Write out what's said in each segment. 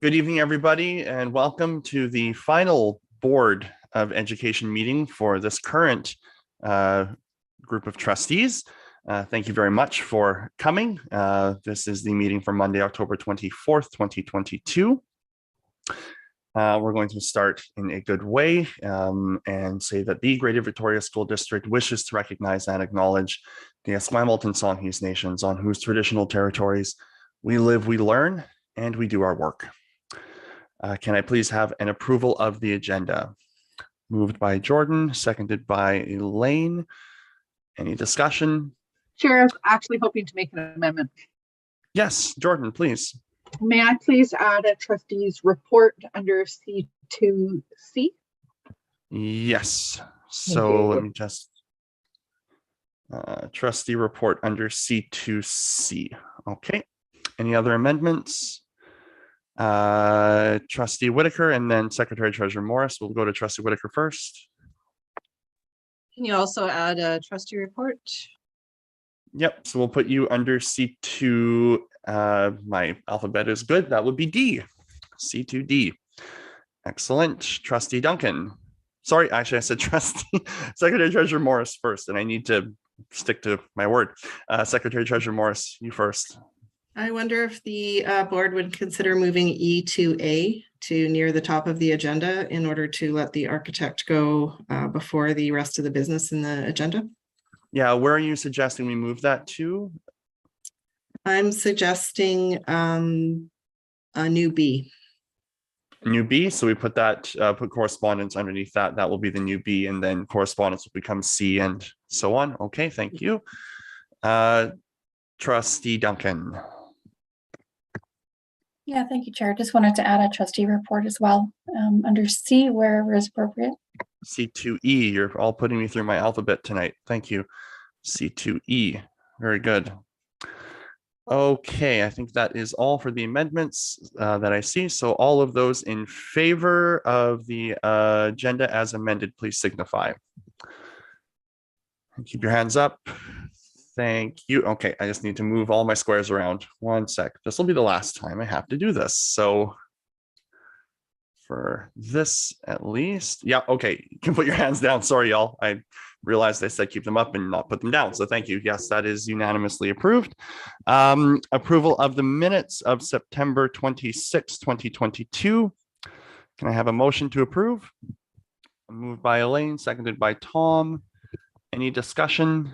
Good evening, everybody, and welcome to the final Board of Education meeting for this current group of trustees. Thank you very much for coming. This is the meeting for Monday, October 24th, 2022. We're going to start in a good way and say that the Greater Victoria School District wishes to recognize and acknowledge the Esquimalt and Songhees nations on whose traditional territories we live, we learn, and we do our work. Can I please have an approval of the agenda? Moved by Jordan, seconded by Elaine. Any discussion? Chair, I was actually hoping to make an amendment. Yes, Jordan, please. May I please add a trustee's report under C2C? Yes. So let me just trustee report under C2C. Okay. Any other amendments? Trustee Whitaker and then Secretary Treasurer Morris. We'll go to Trustee Whitaker first. Can you also add a trustee report? Yep, so we'll put you under C2. My alphabet is good. That would be D. C2D. Excellent. Trustee Duncan. Sorry, actually I said Trustee Secretary Treasurer Morris first, and I need to stick to my word. Secretary Treasurer Morris, you first. I wonder if the board would consider moving E to A to near the top of the agenda in order to let the architect go before the rest of the business in the agenda. Yeah, where are you suggesting we move that to? I'm suggesting a new B. New B, so we put that, put correspondence underneath that. That will be the new B, and then correspondence will become C and so on. Okay, thank you. Trustee Duncan. Yeah, thank you, Chair. Just wanted to add a trustee report as well under C wherever is appropriate. C2E, you're all putting me through my alphabet tonight. Thank you. C2E, very good. Okay, I think that is all for the amendments that I see. So all of those in favor of the agenda as amended, please signify. Keep your hands up. Thank you. Okay, I just need to move all my squares around. One sec. This will be the last time I have to do this. So for this at least, yeah, okay, you can put your hands down. Sorry, y'all. I realized I said keep them up and not put them down. So thank you. Yes, that is unanimously approved. Approval of the minutes of September 26, 2022. Can I have a motion to approve? Moved by Elaine, seconded by Tom. Any discussion?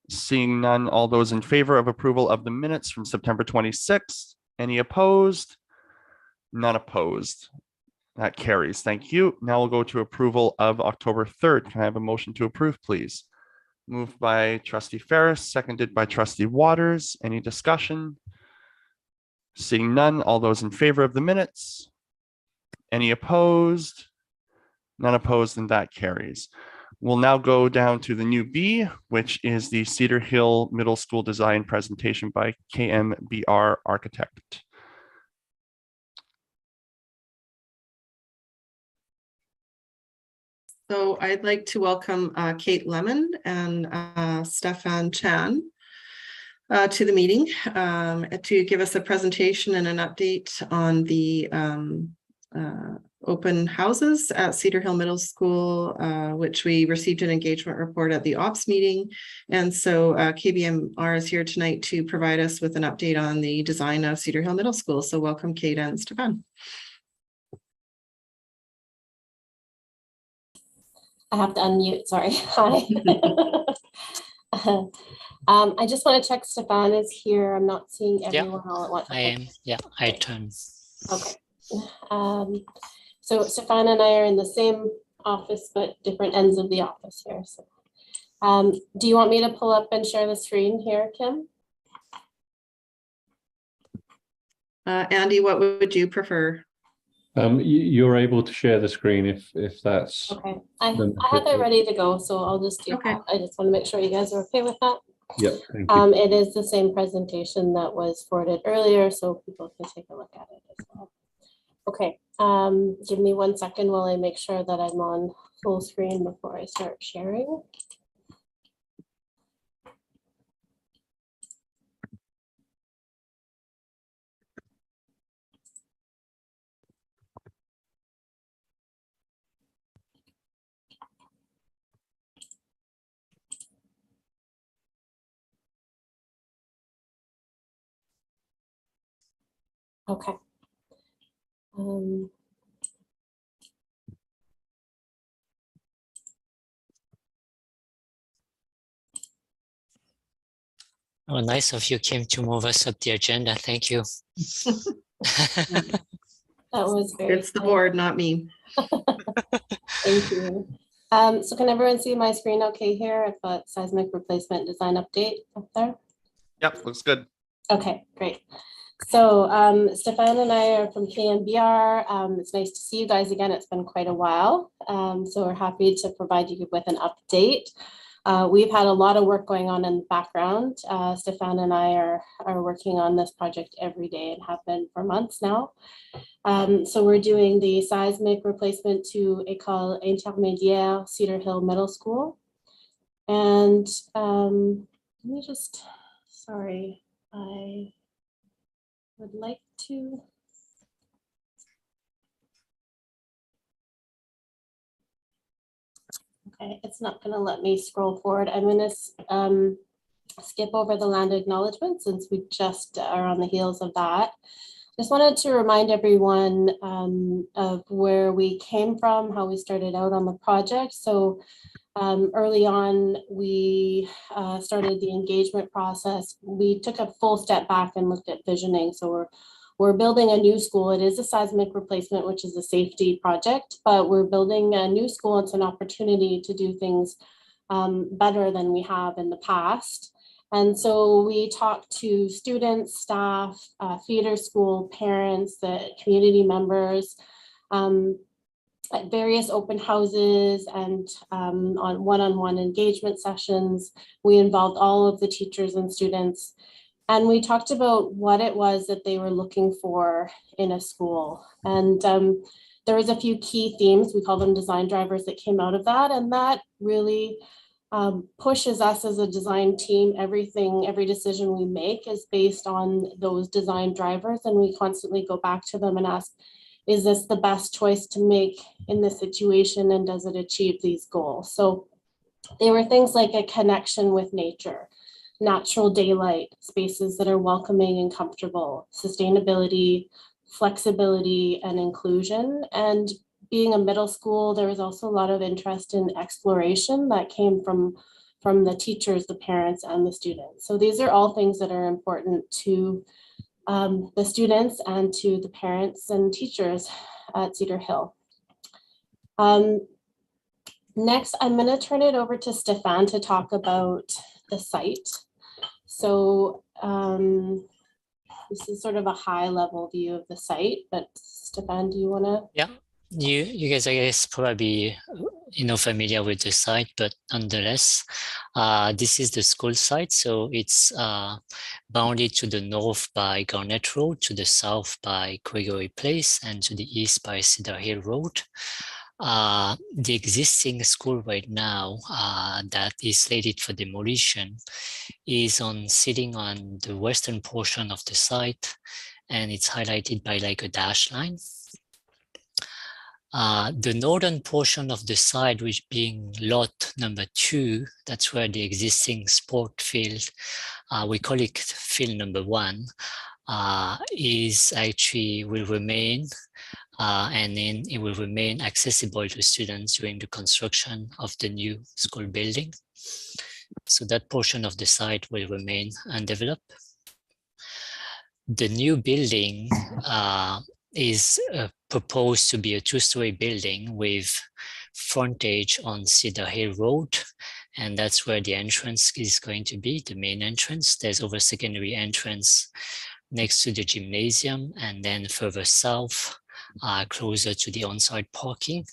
Seeing none, all those in favor of approval of the minutes from September 26th. Any opposed? None opposed. That carries. Thank you. Now we'll go to approval of October 3rd. Can I have a motion to approve, please? Moved by Trustee Ferris, seconded by Trustee Waters. Any discussion? Seeing none, all those in favor of the minutes? Any opposed? None opposed, and that carries. We'll now go down to the new B, which is the Cedar Hill Middle School Design Presentation by KMBR Architect. So I'd like to welcome Kate Lemon and Stefan Chan to the meeting to give us a presentation and an update on the open houses at Cedar Hill Middle School, which we received an engagement report at the ops meeting. And so KBMR is here tonight to provide us with an update on the design of Cedar Hill Middle School. So welcome, Kate and Stefan. I have to unmute, sorry. Hi. I just want to check Stefan is here. I'm not seeing everyone all at once. I am. Yeah, I turn. Okay. So Stefan and I are in the same office, but different ends of the office here. So, do you want me to pull up and share the screen here, Kim? Andy, what would you prefer? You're able to share the screen if that's okay. I have it ready to go, so I'll just do that. I just want to make sure you guys are okay with that. Yeah, thank you. It is the same presentation that was forwarded earlier, so people can take a look at it as well. Okay, give me 1 second while I make sure that I'm on full screen before I start sharing. Okay. Oh, nice of you came to move us up the agenda. Thank you. That was very. It's the kind. board, not me. Thank you. So can everyone see my screen okay here? I've got seismic replacement design update up there. Yep, looks good. Okay, great. So Stefan and I are from KMBR. It's nice to see you guys again. It's been quite a while. So we're happy to provide you with an update. We've had a lot of work going on in the background. Stefan and I are working on this project every day and have been for months now. So we're doing the seismic replacement to École Intermédiaire Cedar Hill Middle School. And let me just, sorry, I would like to. Okay, it's not going to let me scroll forward. I'm going to skip over the land acknowledgement since we just are on the heels of that. Just wanted to remind everyone of where we came from, how we started out on the project. So early on, we started the engagement process. We took a full step back and looked at visioning. So we're building a new school. It is a seismic replacement, which is a safety project, but we're building a new school. It's an opportunity to do things better than we have in the past. And so we talked to students, staff, feeder school, parents, the community members, at various open houses and on one-on-one engagement sessions. We involved all of the teachers and students. And we talked about what it was that they were looking for in a school. And there was a few key themes, we call them design drivers, that came out of that. And that really pushes us as a design team. Every decision we make is based on those design drivers. And we constantly go back to them and ask, is this the best choice to make in this situation? And does it achieve these goals? So they were things like a connection with nature, natural daylight, spaces that are welcoming and comfortable, sustainability, flexibility, and inclusion. And being a middle school, there was also a lot of interest in exploration that came from the teachers, the parents, and the students. So these are all things that are important to the students and to the parents and teachers at Cedar Hill. Next, I'm going to turn it over to Stefan to talk about the site. So this is sort of a high level view of the site, but Stefan, do you want to? Yeah, you guys, I guess, probably familiar with the site, but nonetheless, this is the school site. So it's bounded to the north by Garnet Road, to the south by Gregory Place, and to the east by Cedar Hill Road. The existing school right now that is slated for demolition is sitting on the western portion of the site, and it's highlighted by like a dash line. The northern portion of the site, which being lot number 2, that's where the existing sport field, we call it field number 1, is actually will remain, and then it will remain accessible to students during the construction of the new school building. So that portion of the site will remain undeveloped. The new building is proposed to be a 2-story building with frontage on Cedar Hill Road. And that's where the entrance is going to be, the main entrance. There's also a secondary entrance next to the gymnasium, and then further south, closer to the on-site parking.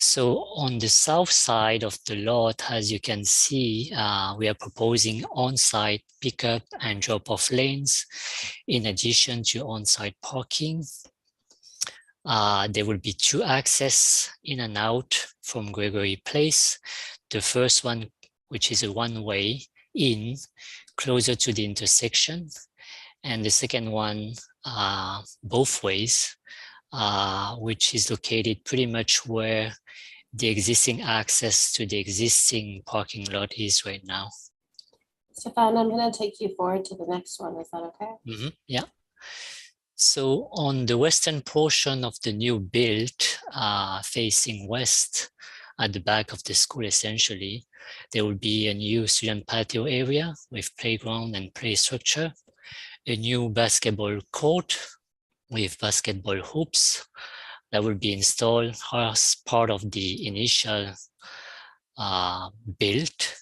So on the south side of the lot, as you can see, we are proposing on-site pickup and drop-off lanes, in addition to on-site parking. There will be 2 access in and out from Gregory Place. The first one, which is a one-way in, closer to the intersection, and the second one, both ways, which is located pretty much where the existing access to the existing parking lot is right now. Stefan, I'm going to take you forward to the next one. Is that okay? Yeah. So on the western portion of the new build, facing west at the back of the school, essentially, there will be a new student patio area with playground and play structure, a new basketball court with basketball hoops that will be installed as part of the initial build,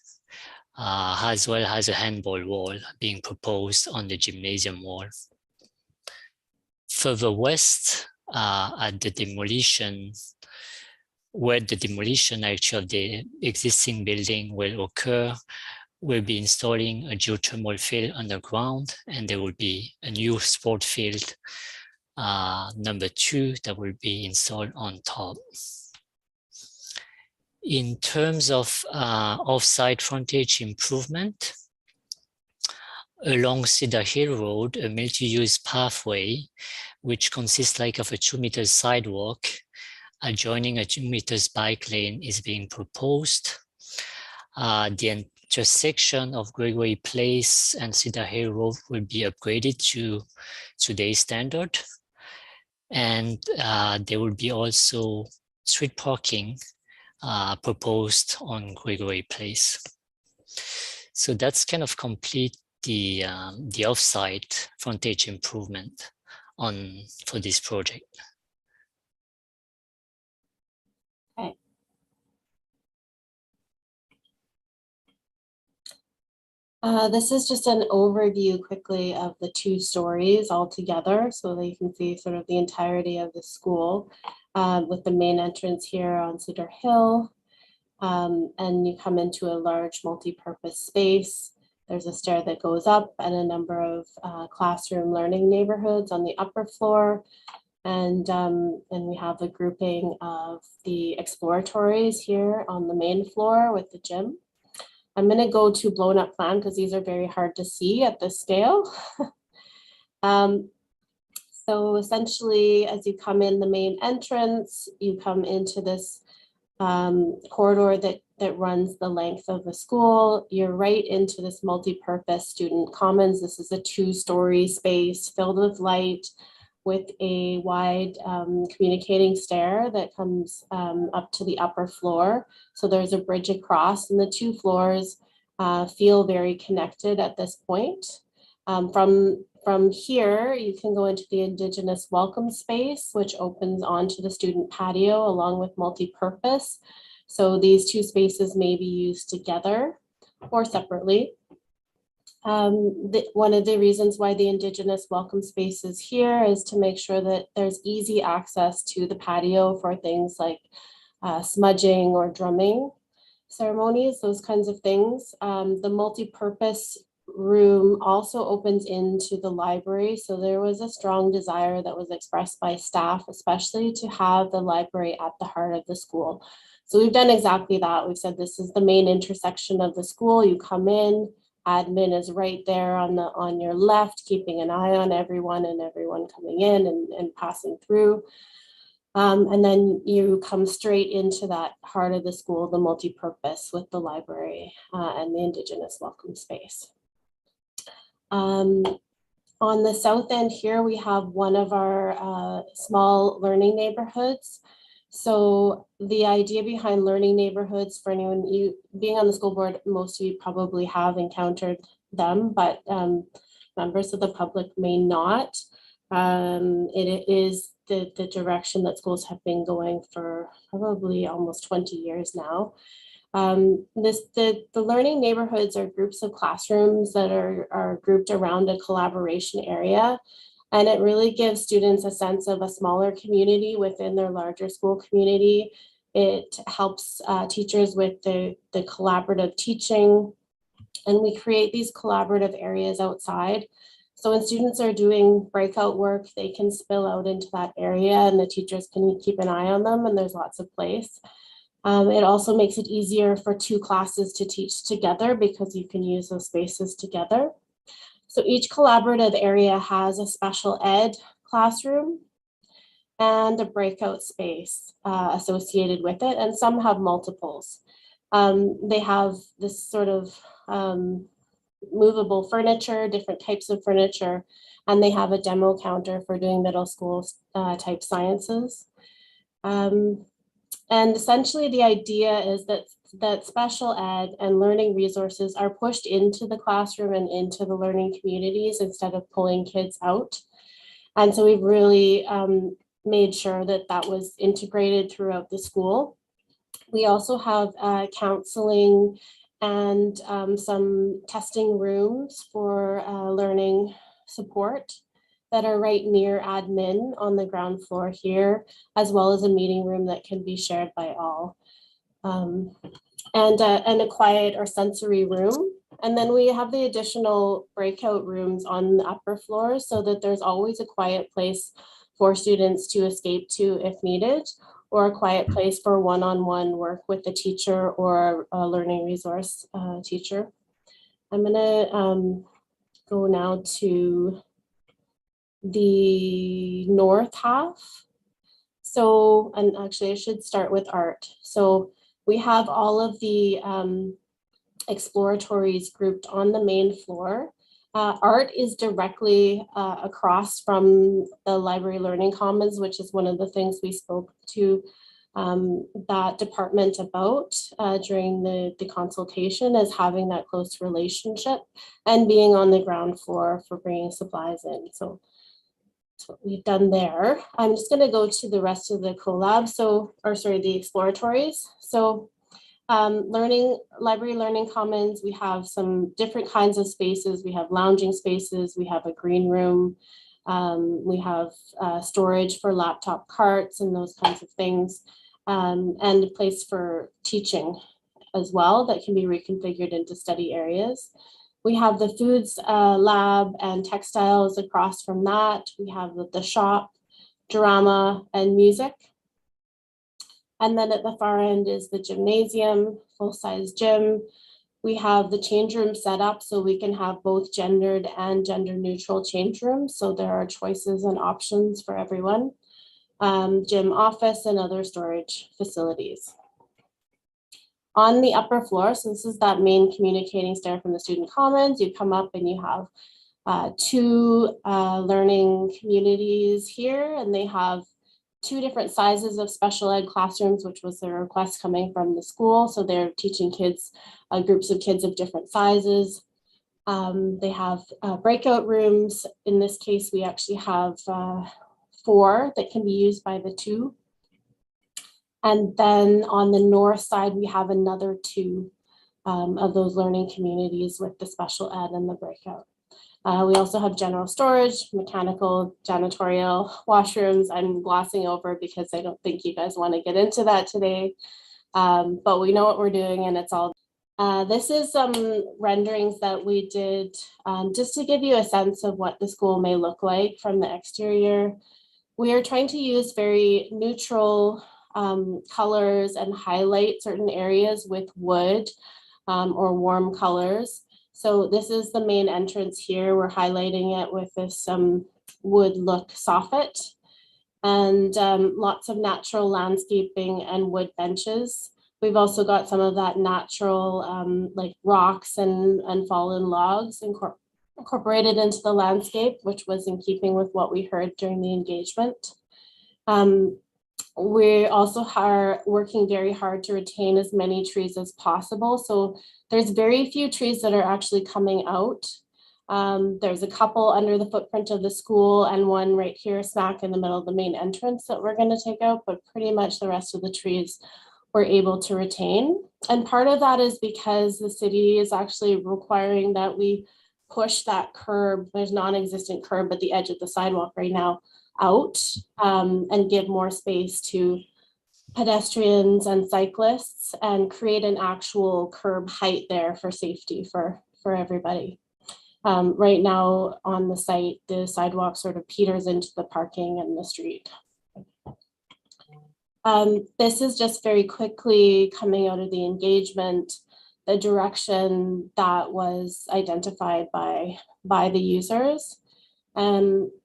as well as a handball wall being proposed on the gymnasium wall. Further west, at the demolition, where the demolition actually of the existing building will occur, we'll be installing a geothermal field underground, and there will be a new sport field number 2 that will be installed on top. In terms of off-site frontage improvement, along Cedar Hill Road, a multi-use pathway, which consists like of a 2-meter sidewalk adjoining a 2-meter bike lane, is being proposed. The intersection of Gregory Place and Cedar Hill Road will be upgraded to today's standard. And there will be also street parking proposed on Gregory Place. So that's kind of complete the off-site frontage improvement for this project. Okay. This is just an overview quickly of the 2 stories all together, so that you can see sort of the entirety of the school, with the main entrance here on Cedar Hill. And you come into a large multi-purpose space. There's a stair that goes up and a number of classroom learning neighborhoods on the upper floor. And we have a grouping of the exploratories here on the main floor with the gym. I'm going to go to blown up plan because these are very hard to see at this scale. So essentially, as you come in the main entrance, you come into this corridor that runs the length of the school. You're right into this multi-purpose student commons. This is a 2-story space filled with light, with a wide communicating stair that comes up to the upper floor. So there's a bridge across, and the 2 floors feel very connected at this point. From here, you can go into the Indigenous welcome space, which opens onto the student patio along with multi-purpose. So these 2 spaces may be used together or separately. One of the reasons why the Indigenous welcome space is here is to make sure that there's easy access to the patio for things like smudging or drumming ceremonies, those kinds of things. The multi-purpose room also opens into the library. So there was a strong desire that was expressed by staff, especially to have the library at the heart of the school. So we've done exactly that. We've said this is the main intersection of the school. You come in, admin is right there on your left, keeping an eye on everyone and everyone coming in and passing through. And then you come straight into that heart of the school, the multi-purpose with the library and the Indigenous welcome space. On the south end here, we have one of our small learning neighborhoods. So the idea behind learning neighborhoods, for anyone being on the school board, most of you probably have encountered them, but members of the public may not. It is the direction that schools have been going for probably almost 20 years now. The learning neighborhoods are groups of classrooms that are grouped around a collaboration area. And it really gives students a sense of a smaller community within their larger school community. It helps teachers with the collaborative teaching. And we create these collaborative areas outside. So when students are doing breakout work, they can spill out into that area and the teachers can keep an eye on them, and there's lots of place. It also makes it easier for 2 classes to teach together because you can use those spaces together. So each collaborative area has a special ed classroom and a breakout space associated with it, and some have multiples. They have this sort of movable furniture, different types of furniture, and they have a demo counter for doing middle school type sciences. And essentially the idea is that special ed and learning resources are pushed into the classroom and into the learning communities instead of pulling kids out. And so we've really made sure that that was integrated throughout the school. We also have counseling and some testing rooms for learning support that are right near admin on the ground floor here, as well as a meeting room that can be shared by all. And a quiet or sensory room. And then we have the additional breakout rooms on the upper floors so that there's always a quiet place for students to escape to if needed, or a quiet place for one-on-one work with the teacher or a learning resource teacher. I'm gonna go now to the north half. So, and actually I should start with art. So we have all of the exploratories grouped on the main floor. Art is directly across from the Library Learning Commons, which is one of the things we spoke to that department about during the consultation, is having that close relationship and being on the ground floor for bringing supplies in. So that's what we've done there. I'm just going to go to the rest of the collab. So, or sorry, the exploratories. So Library Learning Commons, we have some different kinds of spaces. We have lounging spaces, we have a green room, we have storage for laptop carts and those kinds of things, and a place for teaching as well that can be reconfigured into study areas. We have the foods lab and textiles across from that. We have the shop, drama, and music. And then at the far end is the gymnasium, full-size gym. We have the change room set up so we can have both gendered and gender-neutral change rooms. So there are choices and options for everyone. Gym office and other storage facilities. On the upper floor, so this is that main communicating stair from the student commons, you come up and you have two learning communities here, and they have two different sizes of special ed classrooms, which was the request coming from the school. So they're teaching kids, groups of kids of different sizes. They have breakout rooms. In this case, we actually have 4 that can be used by the 2. And then on the north side, we have another 2 of those learning communities with the special ed and the breakout. We also have general storage, mechanical, janitorial, washrooms. I'm glossing over because I don't think you guys want to get into that today, but we know what we're doing and it's all. This is some renderings that we did just to give you a sense of what the school may look like from the exterior. We are trying to use very neutral colors and highlight certain areas with wood or warm colors. So this is the main entrance here. We're highlighting it with this wood look soffit, and lots of natural landscaping and wood benches. We've also got some of that natural like rocks and fallen logs incorporated into the landscape, which was in keeping with what we heard during the engagement. We also are working very hard to retain as many trees as possible. So there's very few trees that are actually coming out. There's a couple under the footprint of the school and one right here smack in the middle of the main entrance that we're going to take out, but pretty much the rest of the trees we're able to retain. And part of that is because the city is actually requiring that we push that curb. There's non-existent curb at the edge of the sidewalk right now out and give more space to pedestrians and cyclists and create an actual curb height there for safety for everybody. Right now on the site, the sidewalk sort of peters into the parking and the street. This is just very quickly coming out of the engagement, the direction that was identified by the users.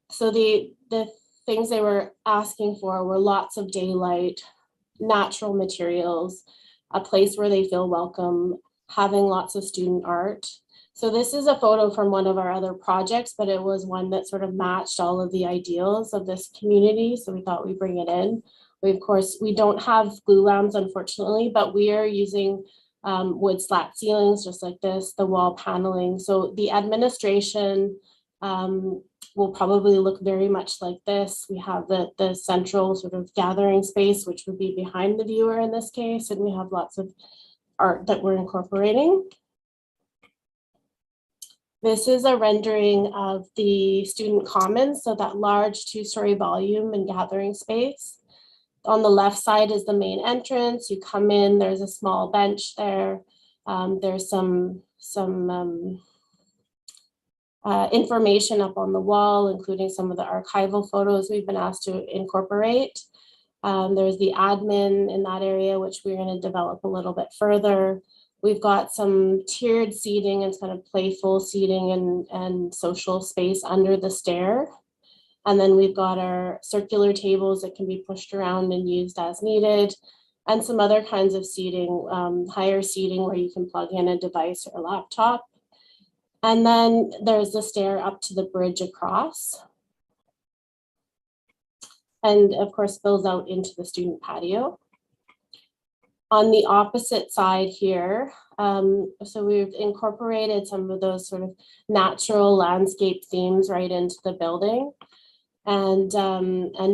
So the things they were asking for were lots of daylight, natural materials, a place where they feel welcome, having lots of student art. So this is a photo from one of our other projects, but it was one that sort of matched all of the ideals of this community. So we thought we'd bring it in. Of course, we don't have glue lamps, unfortunately, but we are using wood slat ceilings just like this, the wall paneling. So the administration will probably look very much like this. We have the central sort of gathering space, which would be behind the viewer in this case, and we have lots of art that we're incorporating. This is a rendering of the student commons, so that large 2-story volume and gathering space. On the left side is the main entrance. You come in, there's a small bench there. There's some information up on the wall, including some of the archival photos we've been asked to incorporate. There's the admin in that area, which we're going to develop a little bit further. We've got some tiered seating and kind of playful seating and social space under the stair. And then we've got our circular tables that can be pushed around and used as needed, and some other kinds of seating, higher seating where you can plug in a device or a laptop. And then there's the stair up to the bridge across. And of course, spills out into the student patio. On the opposite side here, so we've incorporated some of those sort of natural landscape themes right into the building, and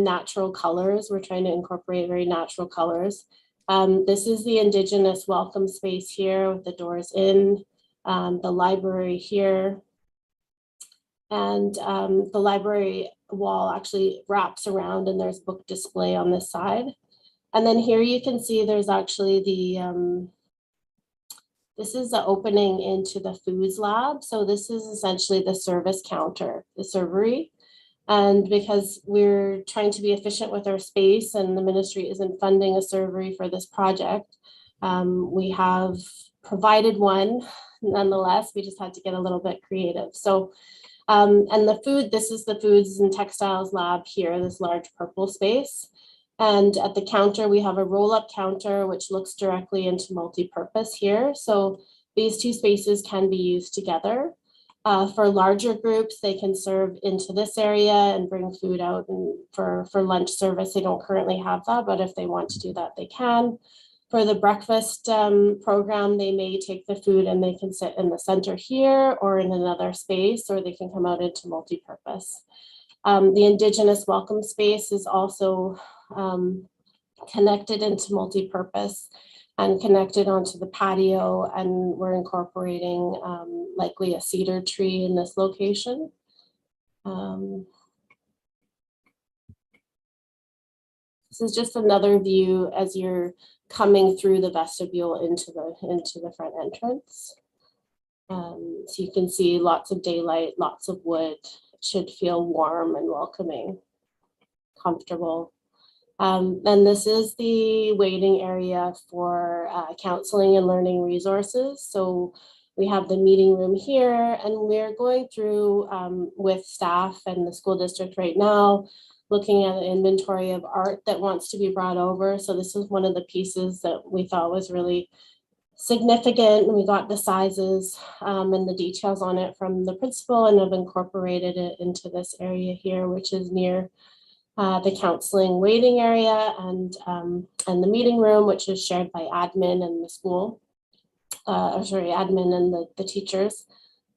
natural colors. We're trying to incorporate very natural colors. This is the Indigenous welcome space here with the doors in, the library here, and the library wall actually wraps around, and there's book display on this side. And then here you can see there's actually the, this is the opening into the foods lab. So this is essentially the service counter, the servery. And because we're trying to be efficient with our space and the ministry isn't funding a servery for this project, we have provided one. Nonetheless, we just had to get a little bit creative. So, and the food, this is the foods and textiles lab here, this large purple space. And at the counter, we have a roll-up counter, which looks directly into multi-purpose here. So these two spaces can be used together. For larger groups, they can serve into this area and bring food out. And for lunch service, they don't currently have that, but if they want to do that, they can. For the breakfast program, they may take the food and they can sit in the center here or in another space, or they can come out into multi-purpose. The Indigenous welcome space is also connected into multi-purpose and connected onto the patio, and we're incorporating likely a cedar tree in this location. This is just another view as you're coming through the vestibule into the front entrance. So you can see lots of daylight, lots of wood. It should feel warm and welcoming, comfortable. And this is the waiting area for counseling and learning resources. So we have the meeting room here, and we're going through with staff and the school district right now, looking at an inventory of art that wants to be brought over. So this is one of the pieces that we thought was really significant. And we got the sizes and the details on it from the principal, and have incorporated it into this area here, which is near the counseling waiting area and the meeting room, which is shared by admin and the school, admin and the teachers.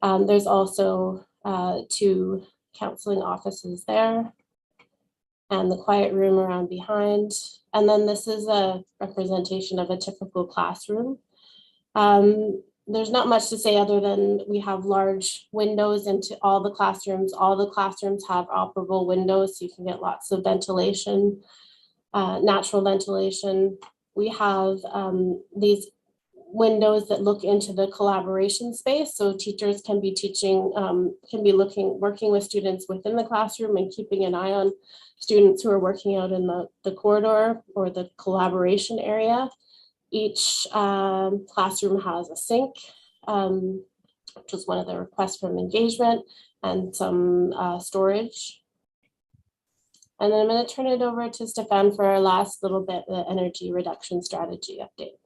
There's also 2 counseling offices there, and the quiet room around behind. And then this is a representation of a typical classroom. There's not much to say other than we have large windows into all the classrooms. All the classrooms have operable windows, so you can get lots of ventilation, natural ventilation. We have these windows that look into the collaboration space, so teachers can be teaching, working with students within the classroom and keeping an eye on students who are working out in the corridor or the collaboration area. Each classroom has a sink, which was one of the requests from engagement, and some storage. And then I'm going to turn it over to Stefan for our last little bit, the energy reduction strategy update.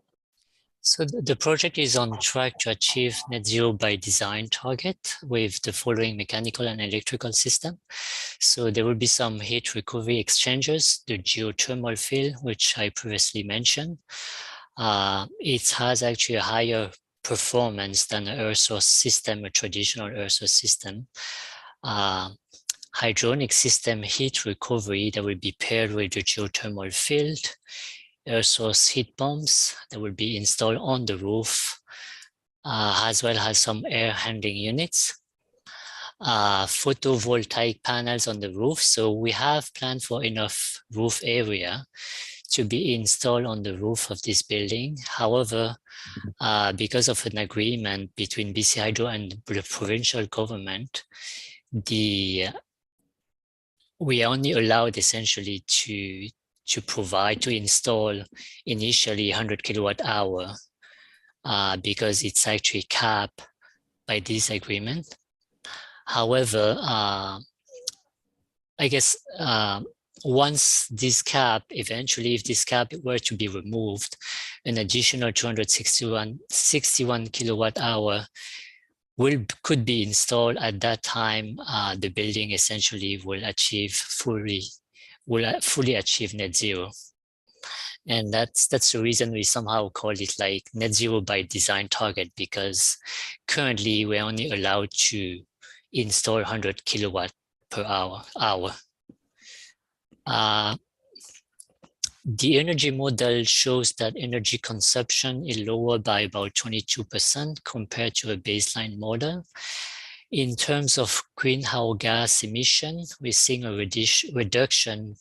So the project is on track to achieve net zero by design target with the following mechanical and electrical system. So there will be some heat recovery exchangers, the geothermal field, which I previously mentioned. It has actually a higher performance than an air source system, a traditional air source system. Hydronic system heat recovery that will be paired with the geothermal field, air source heat pumps that will be installed on the roof, as well as some air handling units. Photovoltaic panels on the roof. So we have planned for enough roof area to be installed on the roof of this building. However, because of an agreement between BC Hydro and the provincial government, we are only allowed essentially to install initially 100 kilowatt hour because it's actually capped by this agreement. However, I guess once this cap, eventually, if this cap were to be removed, an additional 261 kilowatt hour could be installed. At that time. The building essentially will fully achieve net zero. And that's the reason we somehow call it like net zero by design target, because currently we're only allowed to install 100 kilowatt per hour. The energy model shows that energy consumption is lower by about 22% compared to a baseline model. In terms of greenhouse gas emission, we're seeing a reduction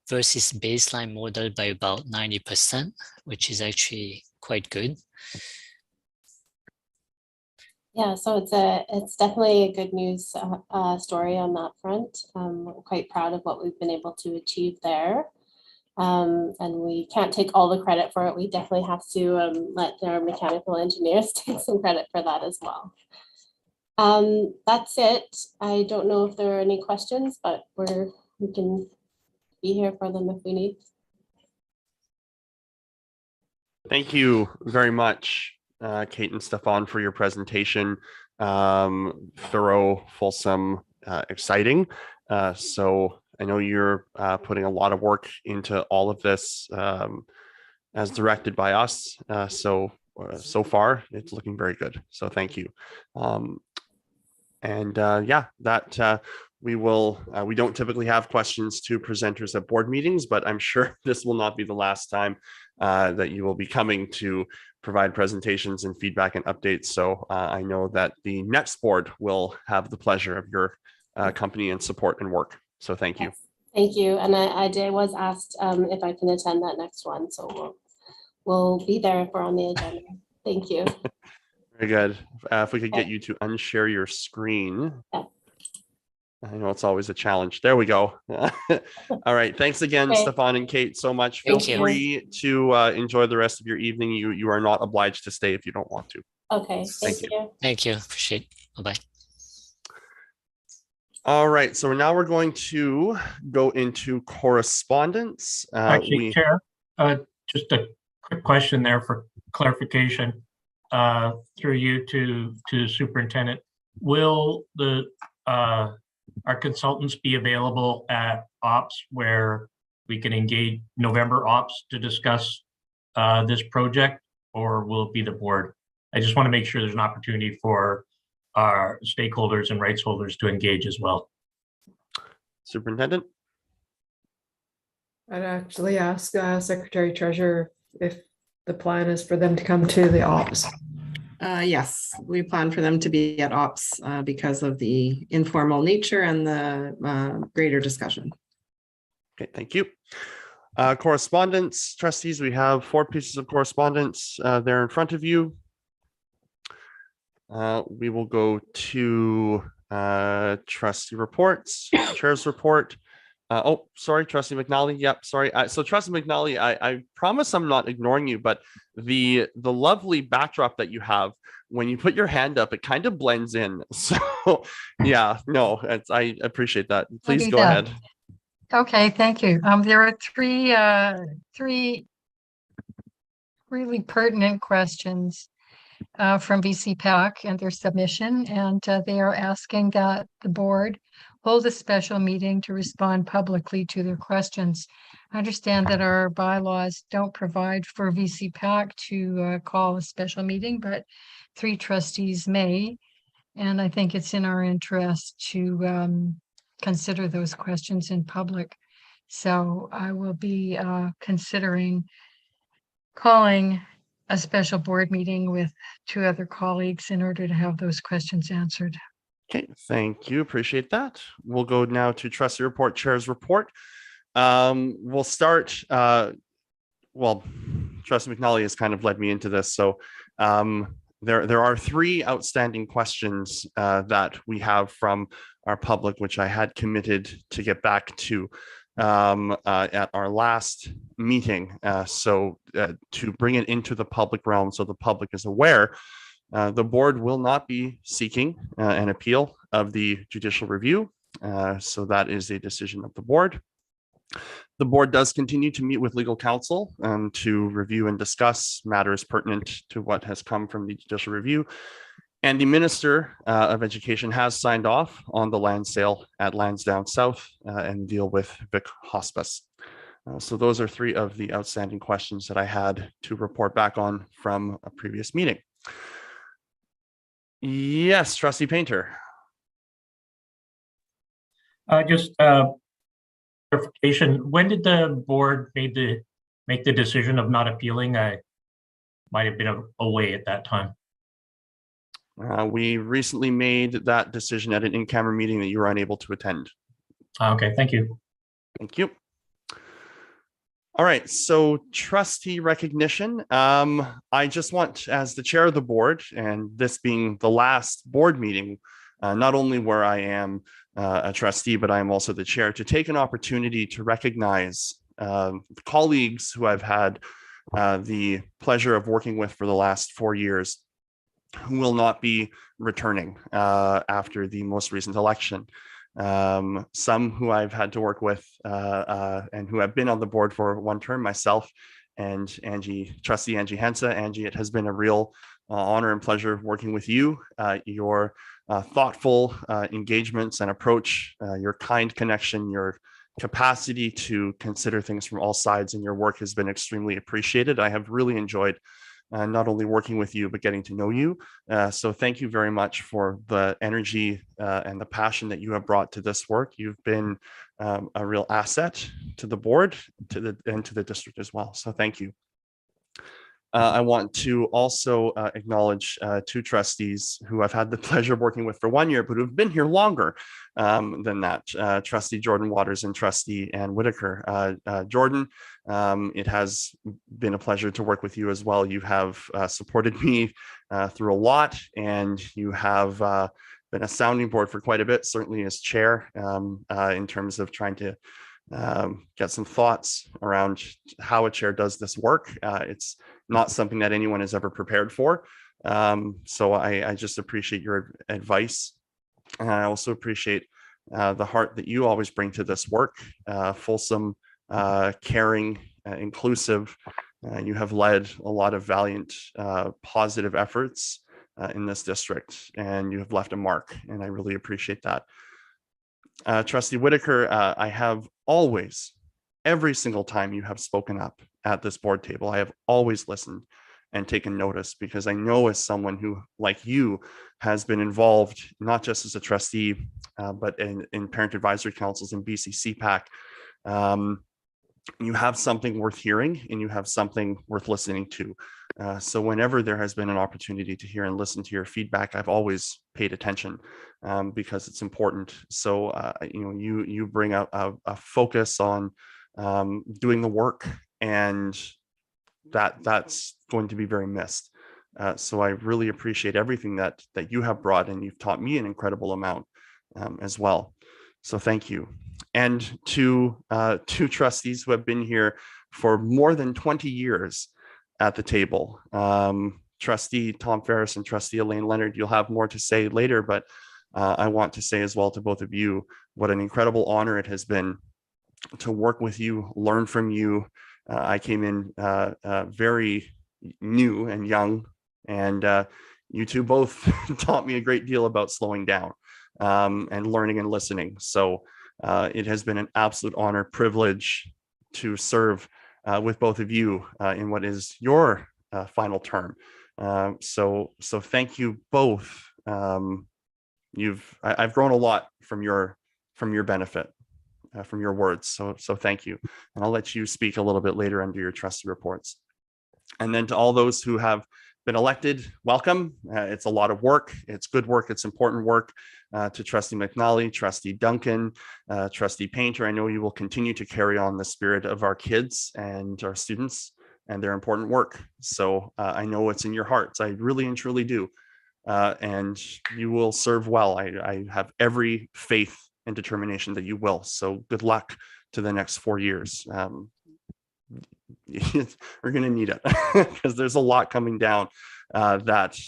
versus baseline model by about 90%, which is actually quite good. Yeah, so it's definitely a good news story on that front. We're quite proud of what we've been able to achieve there. And we can't take all the credit for it. We definitely have to let our mechanical engineers take some credit for that as well. That's it. I don't know if there are any questions, but we can be here for them if we need. Thank you very much, Kate and Stefan, for your presentation. Thorough, fulsome, exciting. So I know you're putting a lot of work into all of this as directed by us. So far, it's looking very good. So thank you. Yeah, that we don't typically have questions to presenters at board meetings, but I'm sure this will not be the last time that you will be coming to provide presentations and feedback and updates. So I know that the next board will have the pleasure of your company and support and work. So thank you. Yes, thank you. And I was asked if I can attend that next one. So we'll be there if we're on the agenda. Thank you. Very good. If we could get you to unshare your screen. Yeah. I know it's always a challenge. There we go. All right. Thanks again, Okay. Stefan and Kate, so much. Feel Thank you. free to enjoy the rest of your evening. You are not obliged to stay if you don't want to. Okay. Thank Thank you. Thank you. Appreciate it. Bye-bye. All right. So now we're going to go into correspondence. Actually, Chair, just a quick question there for clarification through you to Superintendent. Will our consultants be available at ops where we can engage November ops to discuss this project, or will it be the board? I just want to make sure there's an opportunity for our stakeholders and rights holders to engage as well. Superintendent? I'd actually ask Secretary Treasurer if the plan is for them to come to the ops. Yes, we plan for them to be at ops because of the informal nature and the greater discussion. Okay, thank you. Correspondence, trustees, we have 4 pieces of correspondence there in front of you. We will go to trustee reports, chair's report. Oh, sorry, Trustee McNally. Yep, sorry. So Trustee McNally, I promise I'm not ignoring you, but the lovely backdrop that you have, when you put your hand up, it kind of blends in. So yeah, no, I appreciate that. Please go ahead. Okay, thank you. There are three really pertinent questions from VCPAC and their submission, and they are asking that the board hold a special meeting to respond publicly to their questions. I understand that our bylaws don't provide for VCPAC to call a special meeting, but 3 trustees may. And I think it's in our interest to consider those questions in public. So I will be considering calling a special board meeting with 2 other colleagues in order to have those questions answered. Okay, thank you. Appreciate that. We'll go now to trustee report, chair's report. We'll start, well, Trustee McNally has kind of led me into this. So there are 3 outstanding questions that we have from our public, which I had committed to get back to at our last meeting. So to bring it into the public realm so the public is aware, the board will not be seeking an appeal of the judicial review. So that is a decision of the board. The board does continue to meet with legal counsel to review and discuss matters pertinent to what has come from the judicial review. And the Minister of Education has signed off on the land sale at Lansdowne South and deal with Vic Hospice. So those are 3 of the outstanding questions that I had to report back on from a previous meeting. Yes, Trustee Painter. Just clarification, when did the board make the decision of not appealing? I might have been away at that time. We recently made that decision at an in-camera meeting that you were unable to attend. Okay, thank you. Thank you. All right, so trustee recognition. I just want, as the chair of the board, and this being the last board meeting, not only where I am a trustee, but I am also the chair, to take an opportunity to recognize colleagues who I've had the pleasure of working with for the last 4 years, who will not be returning after the most recent election. Some who I've had to work with and who have been on the board for 1 term, myself and Trustee Angie Hensa. Angie, it has been a real honor and pleasure working with you. Your thoughtful engagements and approach, your kind connection, your capacity to consider things from all sides in your work has been extremely appreciated. I have really enjoyed not only working with you, but getting to know you. So thank you very much for the energy and the passion that you have brought to this work. You've been a real asset to the board and to the district as well. So thank you. I want to also acknowledge 2 trustees who I've had the pleasure of working with for 1 year, but who've been here longer than that. Trustee Jordan Waters and Trustee Ann Whitaker. Jordan, it has been a pleasure to work with you as well. You have supported me through a lot, and you have been a sounding board for quite a bit, certainly as chair, in terms of trying to get some thoughts around how a chair does this work. It's not something that anyone is ever prepared for. So I just appreciate your advice. And I also appreciate the heart that you always bring to this work, fulsome, caring, inclusive. You have led a lot of valiant, positive efforts in this district, and you have left a mark, and I really appreciate that. Trustee Whitaker, I have always, every single time you have spoken up at this board table, I have always listened and taken notice, because I know as someone who, like you, has been involved not just as a trustee, but in parent advisory councils in BC CPAC, you have something worth hearing and you have something worth listening to. So whenever there has been an opportunity to hear and listen to your feedback, I've always paid attention because it's important. So you bring a focus on doing the work, and that's going to be very missed. So I really appreciate everything that you have brought, and you've taught me an incredible amount as well. So thank you. And to 2 trustees who have been here for more than 20 years at the table, Trustee Tom Ferris and Trustee Elaine Leonard, you'll have more to say later, but I want to say as well to both of you what an incredible honor it has been to work with you, learn from you. I came in very new and young, and you two both taught me a great deal about slowing down and learning and listening. So it has been an absolute honor, privilege to serve with both of you in what is your final term. So thank you both. I've grown a lot from your benefit, from your words. So thank you. And I'll let you speak a little bit later under your trustee reports. And then to all those who have been elected, welcome. It's a lot of work. It's good work. It's important work. To Trustee McNally, Trustee Duncan, Trustee Painter, I know you will continue to carry on the spirit of our kids and our students and their important work. So I know it's in your hearts. I really and truly do. And you will serve well. I have every faith and determination that you will. So good luck to the next 4 years. We're going to need it because there's a lot coming down that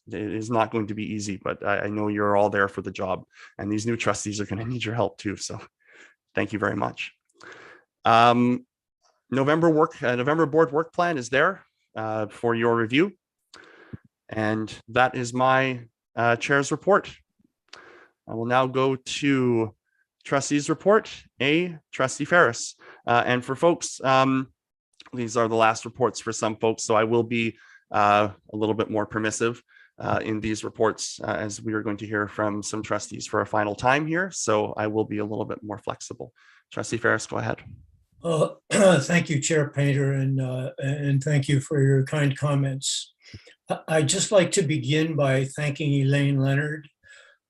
is not going to be easy, but I know you're all there for the job, and these new trustees are going to need your help too. So thank you very much. November board work plan is there for your review. And that is my chair's report. I will now go to trustees report, Trustee Ferris. And for folks, these are the last reports for some folks, so I will be a little bit more permissive in these reports as we are going to hear from some trustees for a final time here. So I will be a little bit more flexible. Trustee Ferris, go ahead. Thank you, Chair Painter, and thank you for your kind comments. I'd just like to begin by thanking Elaine Leonard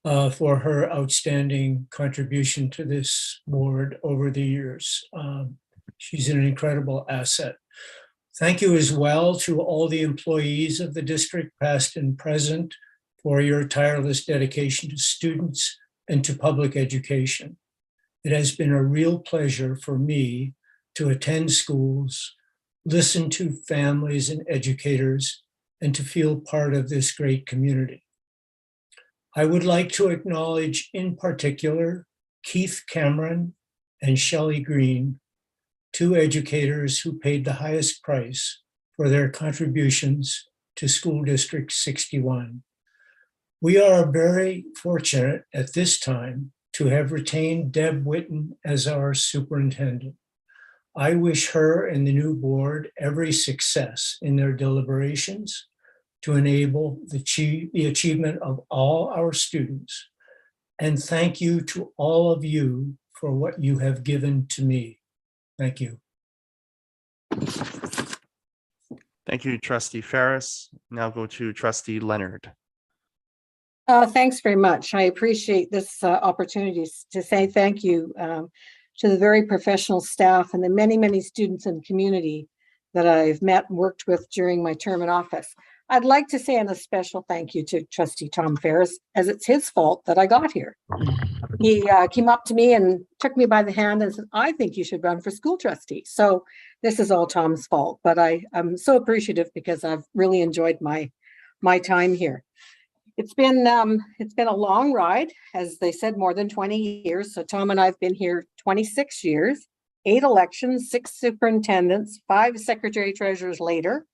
for her outstanding contribution to this board over the years. She's an incredible asset. Thank you as well to all the employees of the district, past and present, for your tireless dedication to students and to public education. It has been a real pleasure for me to attend schools, listen to families and educators, and to feel part of this great community. I would like to acknowledge in particular Keith Cameron and Shelley Green, two educators who paid the highest price for their contributions to School District 61. We are very fortunate at this time to have retained Deb Whitten as our superintendent. I wish her and the new board every success in their deliberations to enable the achievement of all our students. And thank you to all of you for what you have given to me. Thank you. Thank you, Trustee Ferris. Now go to Trustee Leonard. Thanks very much. I appreciate this opportunity to say thank you to the very professional staff and the many, many students and community that I've met and worked with during my term in office. I'd like to say a special thank you to Trustee Tom Ferris, as it's his fault that I got here. He came up to me and took me by the hand and said, I think you should run for school trustee. So this is all Tom's fault, but I'm so appreciative because I've really enjoyed my time here. It's been a long ride, as they said, more than 20 years. So Tom and I've been here 26 years, 8 elections, 6 superintendents, 5 secretary treasurers later.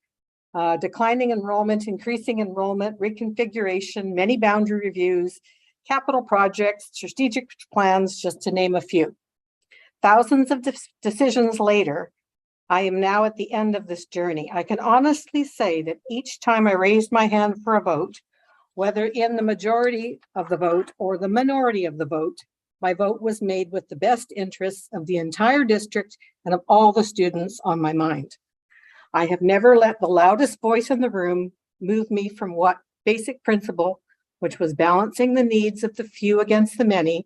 Declining enrollment, increasing enrollment, reconfiguration, many boundary reviews, capital projects, strategic plans, just to name a few. Thousands of decisions later, I am now at the end of this journey. I can honestly say that each time I raised my hand for a vote, whether in the majority of the vote or the minority of the vote, my vote was made with the best interests of the entire district and of all the students on my mind. I have never let the loudest voice in the room move me from what basic principle, which was balancing the needs of the few against the many,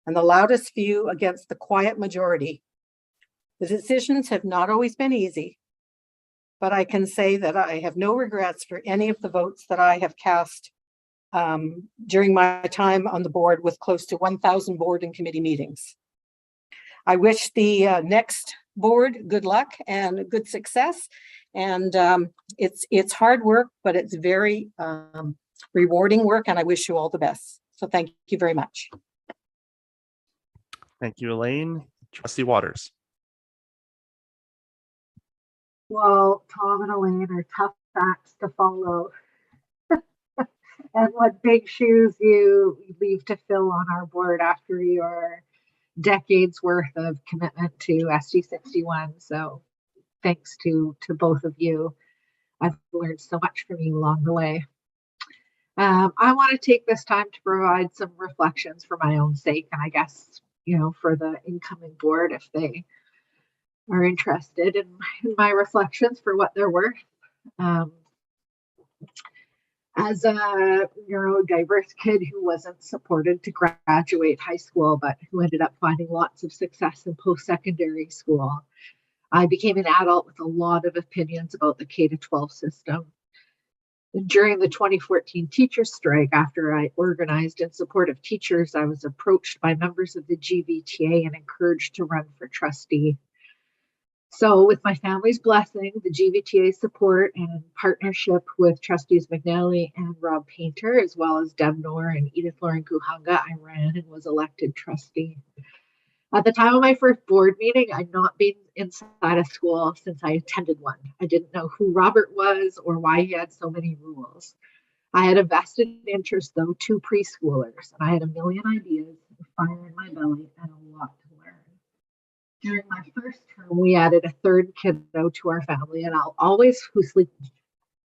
and the loudest few against the quiet majority. The decisions have not always been easy, but I can say that I have no regrets for any of the votes that I have cast during my time on the board with close to 1,000 board and committee meetings. I wish the next board good luck and good success. And it's hard work, but it's very rewarding work, and I wish you all the best. So thank you very much. Thank you, Elaine. Trustee Waters. Well, Tom and Elaine are tough acts to follow. And what big shoes you leave to fill on our board after your decades worth of commitment to SD61. So thanks to both of you. I've learned so much from you along the way. I want to take this time to provide some reflections for my own sake, and I guess, for the incoming board, if they are interested in my reflections for what they're worth. As a neurodiverse kid who wasn't supported to graduate high school, but who ended up finding lots of success in post-secondary school, I became an adult with a lot of opinions about the K-12 system. During the 2014 teacher strike, after I organized in support of teachers, I was approached by members of the GVTA and encouraged to run for trustee. So with my family's blessing, the GVTA support and partnership with trustees McNally and Rob Painter, as well as Deb Noor and Edith Lauren Guhunga, I ran and was elected trustee. At the time of my first board meeting, I'd not been inside a school since I attended one. I didn't know who Robert was or why he had so many rules. I had a vested interest, though, two preschoolers, and I had a million ideas, a fire in my belly, and a lot to learn. During my first term, we added a third kiddo to our family, and I'll always,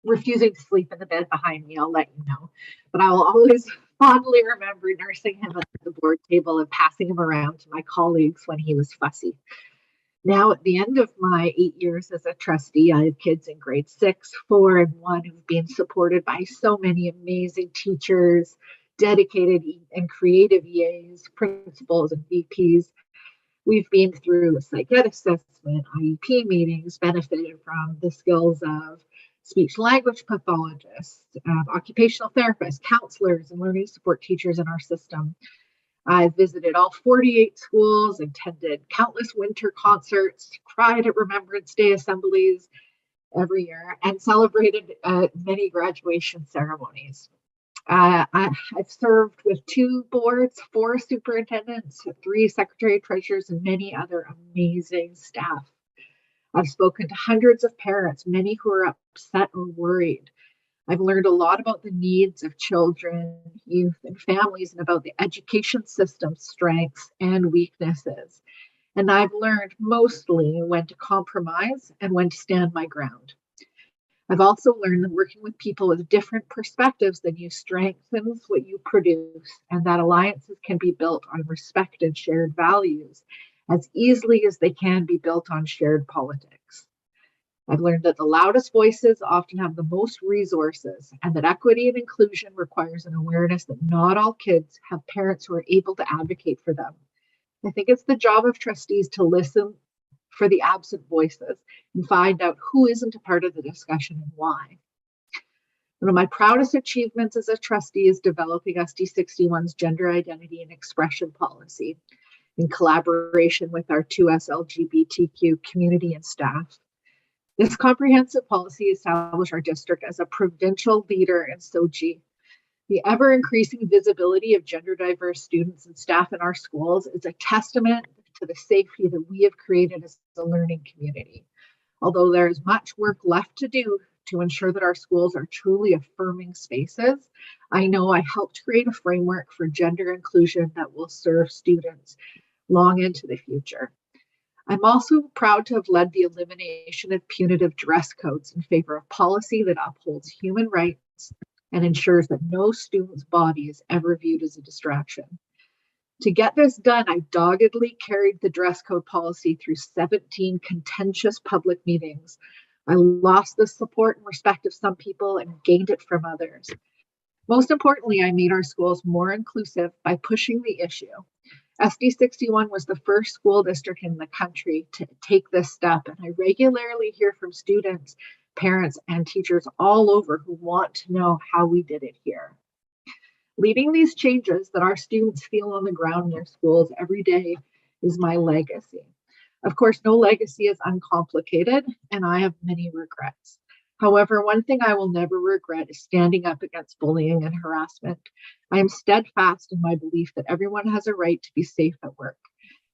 refusing to sleep in the bed behind me, I'll let you know. But I will always fondly remember nursing him at the board table and passing him around to my colleagues when he was fussy. Now, at the end of my 8 years as a trustee, I have kids in grade 6, 4, and 1 who've been supported by so many amazing teachers, dedicated and creative EAs, principals, and VPs. We've been through a psych ed assessment, IEP meetings, benefited from the skills of speech language pathologists, occupational therapists, counselors, and learning support teachers in our system. I've visited all 48 schools, attended countless winter concerts, cried at Remembrance Day assemblies every year, and celebrated many graduation ceremonies. I've served with 2 boards, 4 superintendents, 3 secretary treasurers, and many other amazing staff. I've spoken to hundreds of parents, many who are upset or worried. I've learned a lot about the needs of children, youth, and families, and about the education system's strengths and weaknesses. And I've learned mostly when to compromise and when to stand my ground. I've also learned that working with people with different perspectives than you strengthens what you produce, and that alliances can be built on respect and shared values as easily as they can be built on shared politics. I've learned that the loudest voices often have the most resources, and that equity and inclusion requires an awareness that not all kids have parents who are able to advocate for them. I think it's the job of trustees to listen for the absent voices and find out who isn't a part of the discussion and why. One of my proudest achievements as a trustee is developing SD61's gender identity and expression policy in collaboration with our 2S LGBTQ community and staff. This comprehensive policy established our district as a provincial leader in SOGI. The ever-increasing visibility of gender diverse students and staff in our schools is a testament to the safety that we have created as a learning community. Although there is much work left to do to ensure that our schools are truly affirming spaces, I know I helped create a framework for gender inclusion that will serve students long into the future. I'm also proud to have led the elimination of punitive dress codes in favor of policy that upholds human rights and ensures that no student's body is ever viewed as a distraction. To get this done, I doggedly carried the dress code policy through 17 contentious public meetings. I lost the support and respect of some people and gained it from others. Most importantly, I made our schools more inclusive by pushing the issue. SD61 was the first school district in the country to take this step, and I regularly hear from students, parents, and teachers all over who want to know how we did it here. Leading these changes that our students feel on the ground in their schools every day is my legacy. Of course, no legacy is uncomplicated, and I have many regrets. However, one thing I will never regret is standing up against bullying and harassment. I am steadfast in my belief that everyone has a right to be safe at work.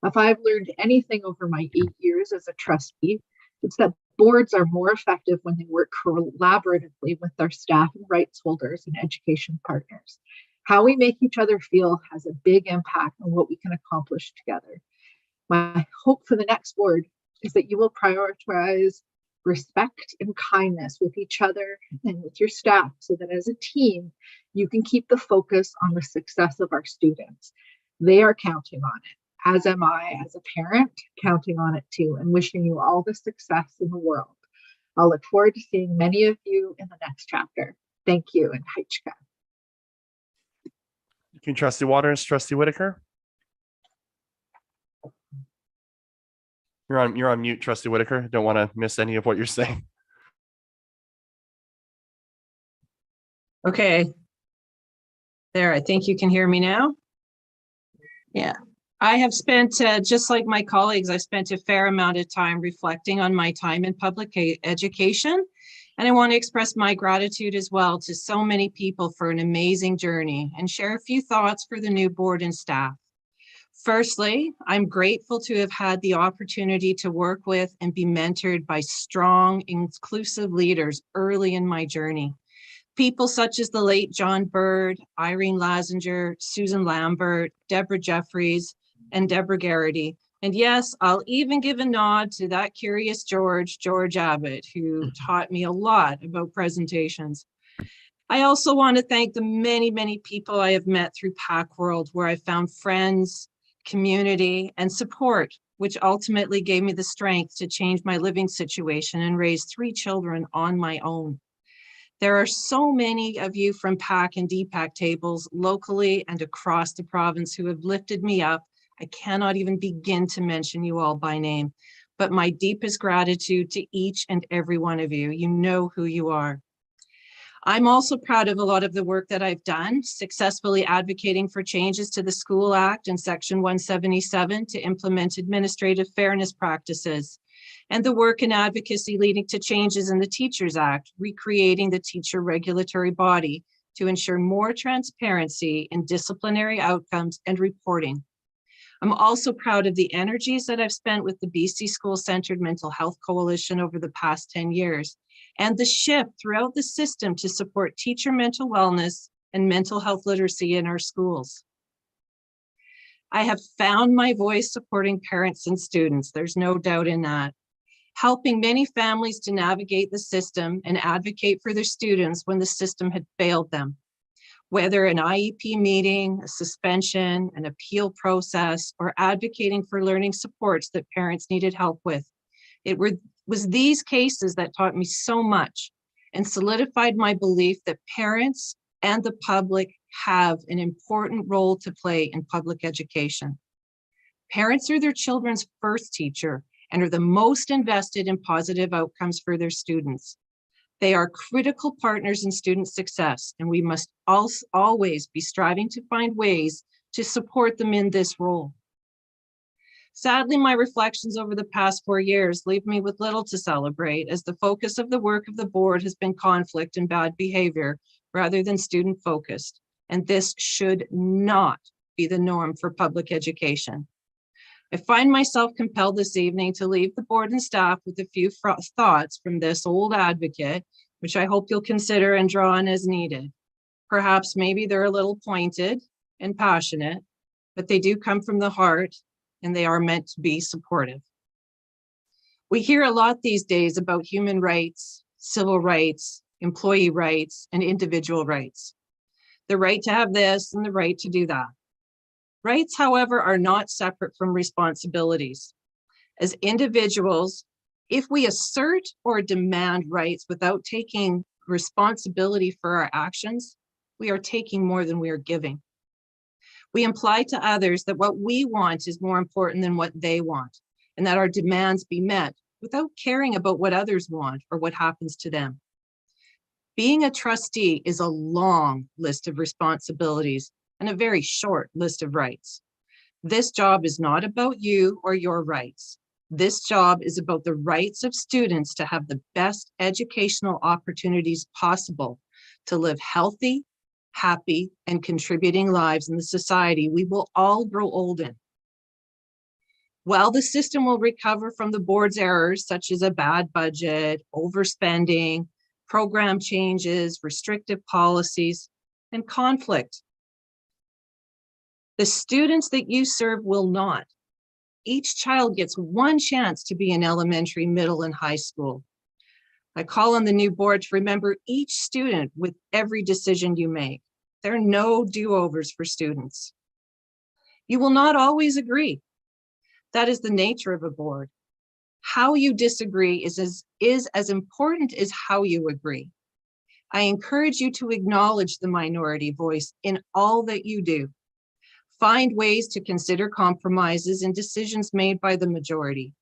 If I've learned anything over my 8 years as a trustee, it's that Boards are more effective when they work collaboratively with their staff and rights holders and education partners. How we make each other feel has a big impact on what we can accomplish together. My hope for the next board is that you will prioritize respect and kindness with each other and with your staff so that as a team, you can keep the focus on the success of our students. They are counting on it, as am I as a parent, counting on it too, and wishing you all the success in the world. I'll look forward to seeing many of you in the next chapter. Thank you, and Heichka. Thank you, Trustee Waters. Trustee Whitaker. You're on mute, Trustee Whitaker. Don't want to miss any of what you're saying. Okay. There, I think you can hear me now. Yeah. I have spent, just like my colleagues, I spent a fair amount of time reflecting on my time in public education. And I want to express my gratitude as well to so many people for an amazing journey and share a few thoughts for the new board and staff. Firstly, I'm grateful to have had the opportunity to work with and be mentored by strong, inclusive leaders early in my journey. People such as the late John Bird, Irene Lazinger, Susan Lambert, Deborah Jeffries, and Deborah Garrity. And yes, I'll even give a nod to that curious George Abbott, who taught me a lot about presentations. I also want to thank the many, many people I have met through PAC World, where I found friends, community, and support, which ultimately gave me the strength to change my living situation and raise 3 children on my own. There are so many of you from PAC and DPAC tables locally and across the province who have lifted me up. I cannot even begin to mention you all by name, but my deepest gratitude to each and every one of you. You know who you are. I'm also proud of a lot of the work that I've done, successfully advocating for changes to the School Act and Section 177 to implement administrative fairness practices, and the work and advocacy leading to changes in the Teachers Act, recreating the teacher regulatory body to ensure more transparency in disciplinary outcomes and reporting. I'm also proud of the energies that I've spent with the BC School-Centered Mental Health Coalition over the past 10 years, and the shift throughout the system to support teacher mental wellness and mental health literacy in our schools. I have found my voice supporting parents and students. There's no doubt in that. Helping many families to navigate the system and advocate for their students when the system had failed them. Whether an IEP meeting, a suspension, an appeal process, or advocating for learning supports that parents needed help with. It was these cases that taught me so much and solidified my belief that parents and the public have an important role to play in public education. Parents are their children's first teacher and are the most invested in positive outcomes for their students. They are critical partners in student success, and we must always be striving to find ways to support them in this role. Sadly, my reflections over the past 4 years leave me with little to celebrate, as the focus of the work of the board has been conflict and bad behavior rather than student focused, and this should not be the norm for public education. I find myself compelled this evening to leave the board and staff with a few thoughts from this old advocate, which I hope you'll consider and draw on as needed. Perhaps maybe they're a little pointed and passionate, but they do come from the heart and they are meant to be supportive. We hear a lot these days about human rights, civil rights, employee rights, and individual rights. The right to have this and the right to do that. Rights, however, are not separate from responsibilities. As individuals, if we assert or demand rights without taking responsibility for our actions, we are taking more than we are giving. We imply to others that what we want is more important than what they want, and that our demands be met without caring about what others want or what happens to them. Being a trustee is a long list of responsibilities and a very short list of rights. This job is not about you or your rights. This job is about the rights of students to have the best educational opportunities possible to live healthy, happy, and contributing lives in the society we will all grow old in. While the system will recover from the board's errors, such as a bad budget, overspending, program changes, restrictive policies, and conflict, the students that you serve will not. Each child gets one chance to be in elementary, middle, and high school. I call on the new board to remember each student with every decision you make. There are no do-overs for students. You will not always agree. That is the nature of a board. How you disagree is as important as how you agree. I encourage you to acknowledge the minority voice in all that you do. Find ways to consider compromises in decisions made by the majority.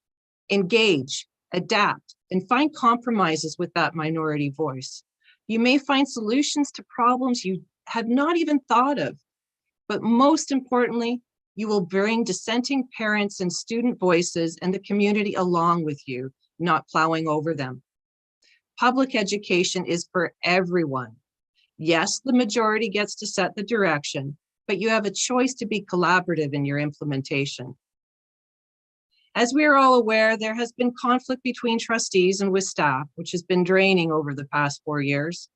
Engage, adapt, and find compromises with that minority voice. You may find solutions to problems you had not even thought of, but most importantly, you will bring dissenting parents and student voices and the community along with you, not plowing over them. Public education is for everyone. Yes, the majority gets to set the direction, but you have a choice to be collaborative in your implementation. As we are all aware, there has been conflict between trustees and with staff, which has been draining over the past 4 years.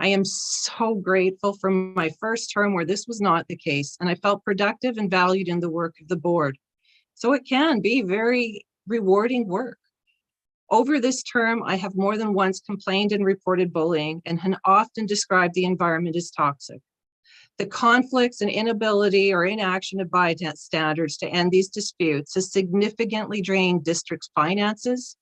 I am so grateful for my first term where this was not the case, and I felt productive and valued in the work of the board. So it can be very rewarding work. Over this term, I have more than once complained and reported bullying and have often described the environment as toxic. The conflicts and inability or inaction of bystanders to end these disputes has significantly drained district's finances,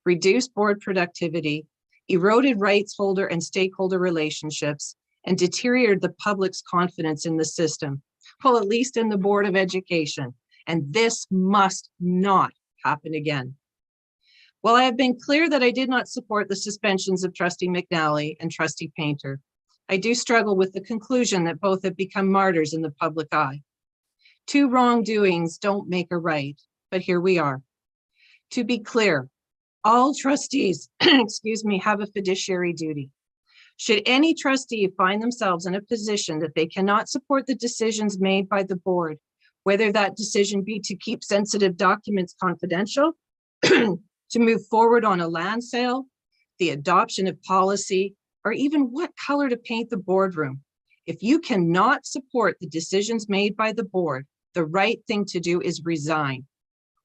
reduced board productivity, eroded rights holder and stakeholder relationships, and deteriorated the public's confidence in the system, well, at least in the Board of Education. And this must not happen again. While I have been clear that I did not support the suspensions of Trustee McNally and Trustee Painter, I do struggle with the conclusion that both have become martyrs in the public eye. Two wrongdoings don't make a right, but here we are. To be clear, all trustees, excuse me, have a fiduciary duty. Should any trustee find themselves in a position that they cannot support the decisions made by the board, whether that decision be to keep sensitive documents confidential, to move forward on a land sale, the adoption of policy, or even what color to paint the boardroom, if you cannot support the decisions made by the board, the right thing to do is resign.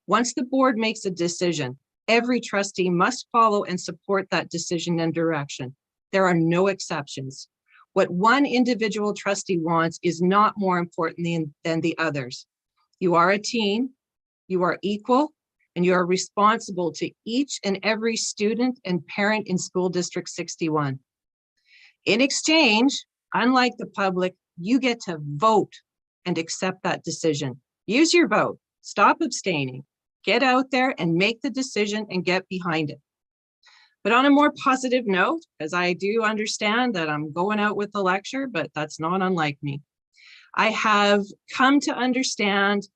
Once the board makes a decision, every trustee must follow and support that decision and direction. There are no exceptions. What one individual trustee wants is not more important than the others. You are a team, you are equal, and you are responsible to each and every student and parent in School District 61. In exchange, unlike the public, you get to vote and accept that decision. Use your vote, stop abstaining. Get out there and make the decision and get behind it. But on a more positive note, as I do understand that I'm going out with the lecture, but that's not unlike me. I have come to understand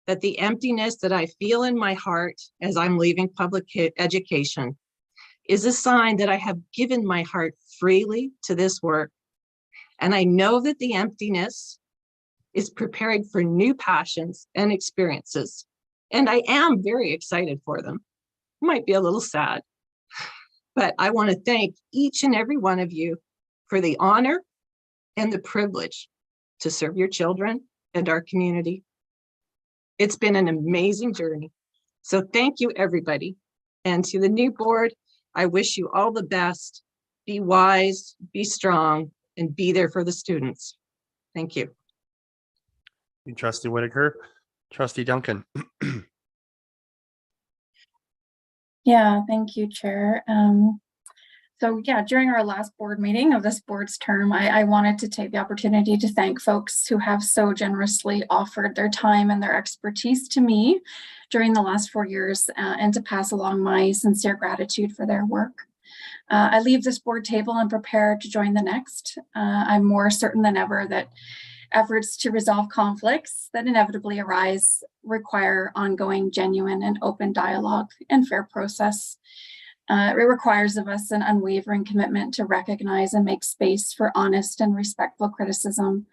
that the emptiness that I feel in my heart as I'm leaving public education is a sign that I have given my heart freely to this work. And I know that the emptiness is preparing for new passions and experiences. And I am very excited for them. Might be a little sad, but I want to thank each and every one of you for the honor and the privilege to serve your children and our community. It's been an amazing journey. So thank you, everybody. And to the new board, I wish you all the best. Be wise, be strong, and be there for the students. Thank you. Trustee Whitaker. Trustee Duncan. Yeah, thank you, Chair. So yeah, during our last board meeting of this board's term, I wanted to take the opportunity to thank folks who have so generously offered their time and their expertise to me during the last 4 years, and to pass along my sincere gratitude for their work. I leave this board table and prepare to join the next. I'm more certain than ever that efforts to resolve conflicts that inevitably arise require ongoing, genuine, and open dialogue and fair process. It requires of us an unwavering commitment to recognize and make space for honest and respectful criticism,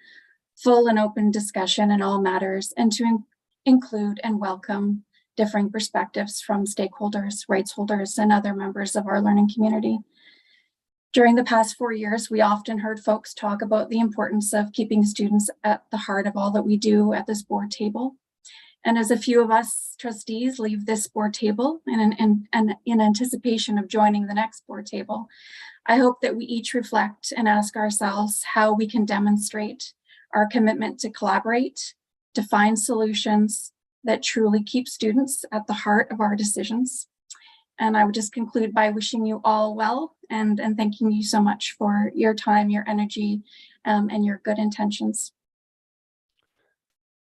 full and open discussion in all matters, and to include and welcome differing perspectives from stakeholders, rights holders, and other members of our learning community. During the past 4 years, we often heard folks talk about the importance of keeping students at the heart of all that we do at this board table. And as a few of us trustees leave this board table in anticipation of joining the next board table, I hope that we each reflect and ask ourselves how we can demonstrate our commitment to collaborate, to find solutions that truly keep students at the heart of our decisions. And I would just conclude by wishing you all well and thanking you so much for your time, your energy, and your good intentions.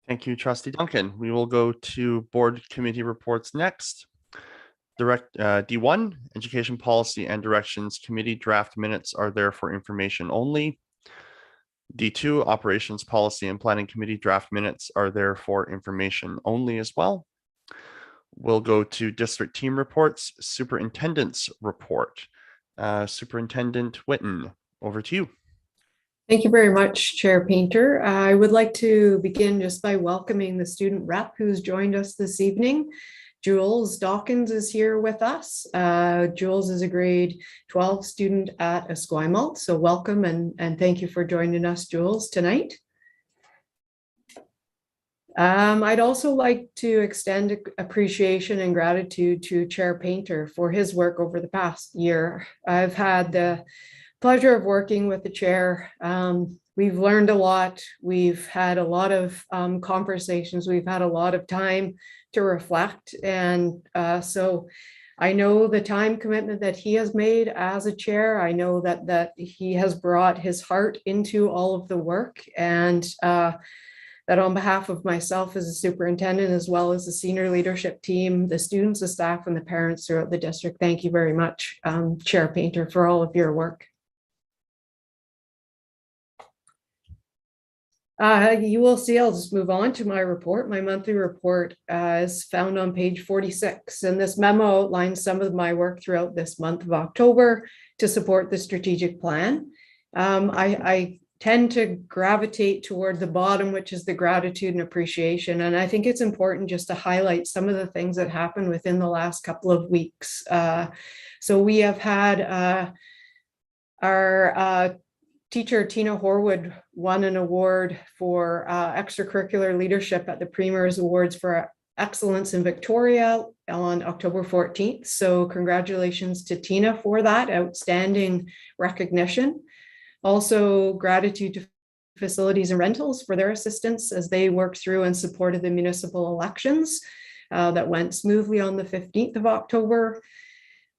Thank you, Trustee Duncan. We will go to board committee reports next. D1, Education Policy and Directions Committee draft minutes are there for information only. D2, Operations Policy and Planning Committee draft minutes are there for information only as well. We'll go to district team reports, superintendent's report. Superintendent Whitten, over to you. Thank you very much, Chair Painter. I would like to begin just by welcoming the student rep who's joined us this evening. Jules Dawkins is here with us. Jules is a grade 12 student at Esquimalt, so welcome and thank you for joining us, Jules, tonight. I'd also like to extend appreciation and gratitude to Chair Painter for his work over the past year. I've had the pleasure of working with the chair. We've learned a lot. We've had a lot of conversations. We've had a lot of time to reflect. And so I know the time commitment that he has made as a chair. I know that he has brought his heart into all of the work, and that on behalf of myself as a superintendent, as well as the senior leadership team, the students, the staff, and the parents throughout the district, thank you very much, Chair Painter, for all of your work. You will see, I'll just move on to my report. My monthly report is found on page 46, and this memo outlines some of my work throughout this month of October to support the strategic plan. I tend to gravitate toward the bottom, which is the gratitude and appreciation. And I think it's important just to highlight some of the things that happened within the last couple of weeks. So we have had our teacher, Tina Horwood, won an award for extracurricular leadership at the Premier's Awards for Excellence in Victoria on October 14th. So congratulations to Tina for that outstanding recognition. Also, gratitude to Facilities and Rentals for their assistance as they worked through and supported the municipal elections that went smoothly on the 15th of October.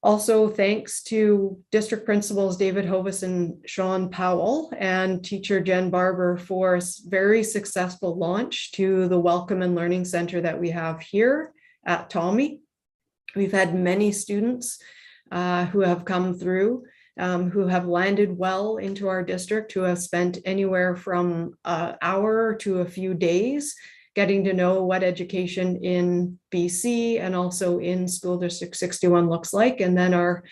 Also, thanks to district principals David Hovis and Sean Powell and teacher Jen Barber for a very successful launch to the Welcome and Learning Center that we have here at Tommy. We've had many students who have come through, who have landed well into our district, who have spent anywhere from an hour to a few days getting to know what education in BC and also in School District 61 looks like, and then are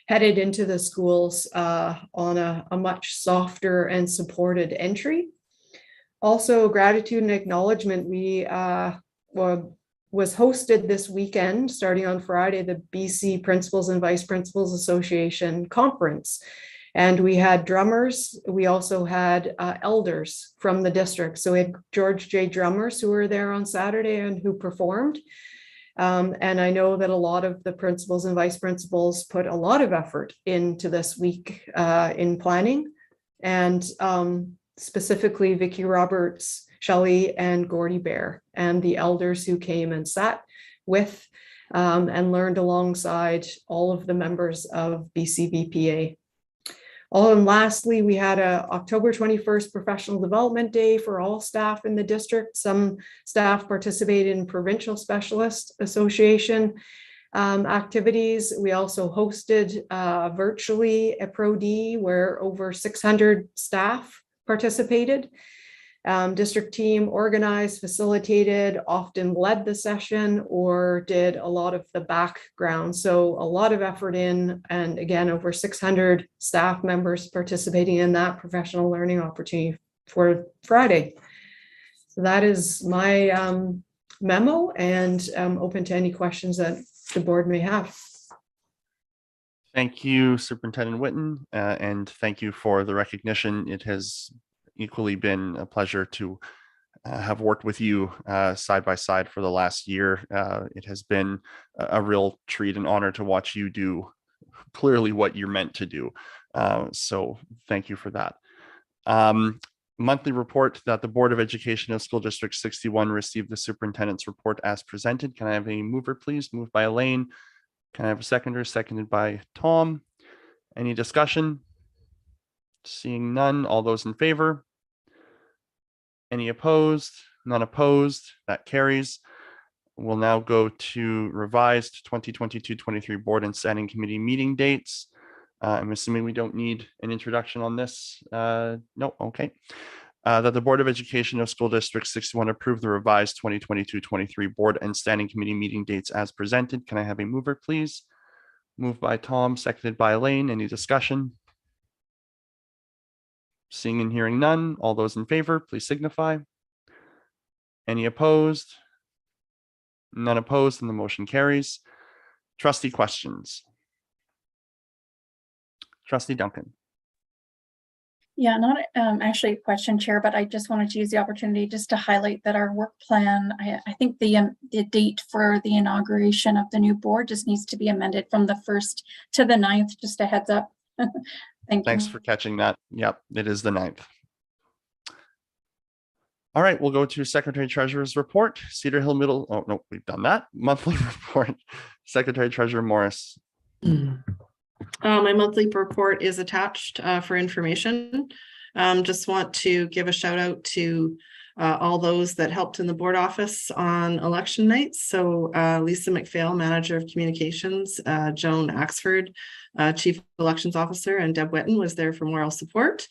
headed into the schools on a much softer and supported entry. Also, gratitude and acknowledgement. We was hosted this weekend, starting on Friday, the BC Principals and Vice Principals Association Conference. And we had drummers. We also had elders from the district. So we had George J. drummers who were there on Saturday and who performed. And I know that a lot of the principals and vice principals put a lot of effort into this week in planning. And specifically Vicki Roberts, Shelley and Gordy Bear, and the elders who came and sat with and learned alongside all of the members of BCVPA. And lastly, we had a October 21st Professional Development Day for all staff in the district. Some staff participated in Provincial Specialist Association activities. We also hosted virtually a Pro D where over 600 staff participated. District team organized, facilitated, often led the session or did a lot of the background. So a lot of effort in, and again, over 600 staff members participating in that professional learning opportunity for Friday. So that is my memo and open to any questions that the board may have. Thank you, Superintendent Whitten, and thank you for the recognition. It has equally been a pleasure to have worked with you side by side for the last year. It has been a real treat and honor to watch you do clearly what you're meant to do. So thank you for that. Monthly report that the Board of Education of School District 61 received the superintendent's report as presented. Can I have a mover, please? Moved by Elaine. Can I have a seconder? Seconded by Tom. Any discussion? Seeing none. All those in favor? Any opposed? None opposed. That carries. We'll now go to revised 2022-23 Board and Standing Committee meeting dates. I'm assuming we don't need an introduction on this. No, okay. That the Board of Education of School District 61 approve the revised 2022-23 Board and Standing Committee meeting dates as presented. Can I have a mover, please? Moved by Tom, seconded by Elaine. Any discussion? Seeing and hearing none. All those in favor, please signify. Any opposed? None opposed, and the motion carries. Trustee questions. Trustee Duncan. Yeah, not actually a question, Chair, but I just wanted to use the opportunity just to highlight that our work plan, I think the date for the inauguration of the new board just needs to be amended from the 1st to the 9th, just a heads up. Thanks for catching that. Yep, it is the 9th. All right, we'll go to Secretary Treasurer's report. Cedar Hill Middle, oh no, we've done that. Monthly report. Secretary Treasurer Morris. My monthly report is attached for information. Just want to give a shout out to all those that helped in the board office on election nights. So Lisa McPhail, Manager of Communications, Joan Axford, Chief Elections Officer, and Deb Whitten was there for moral support.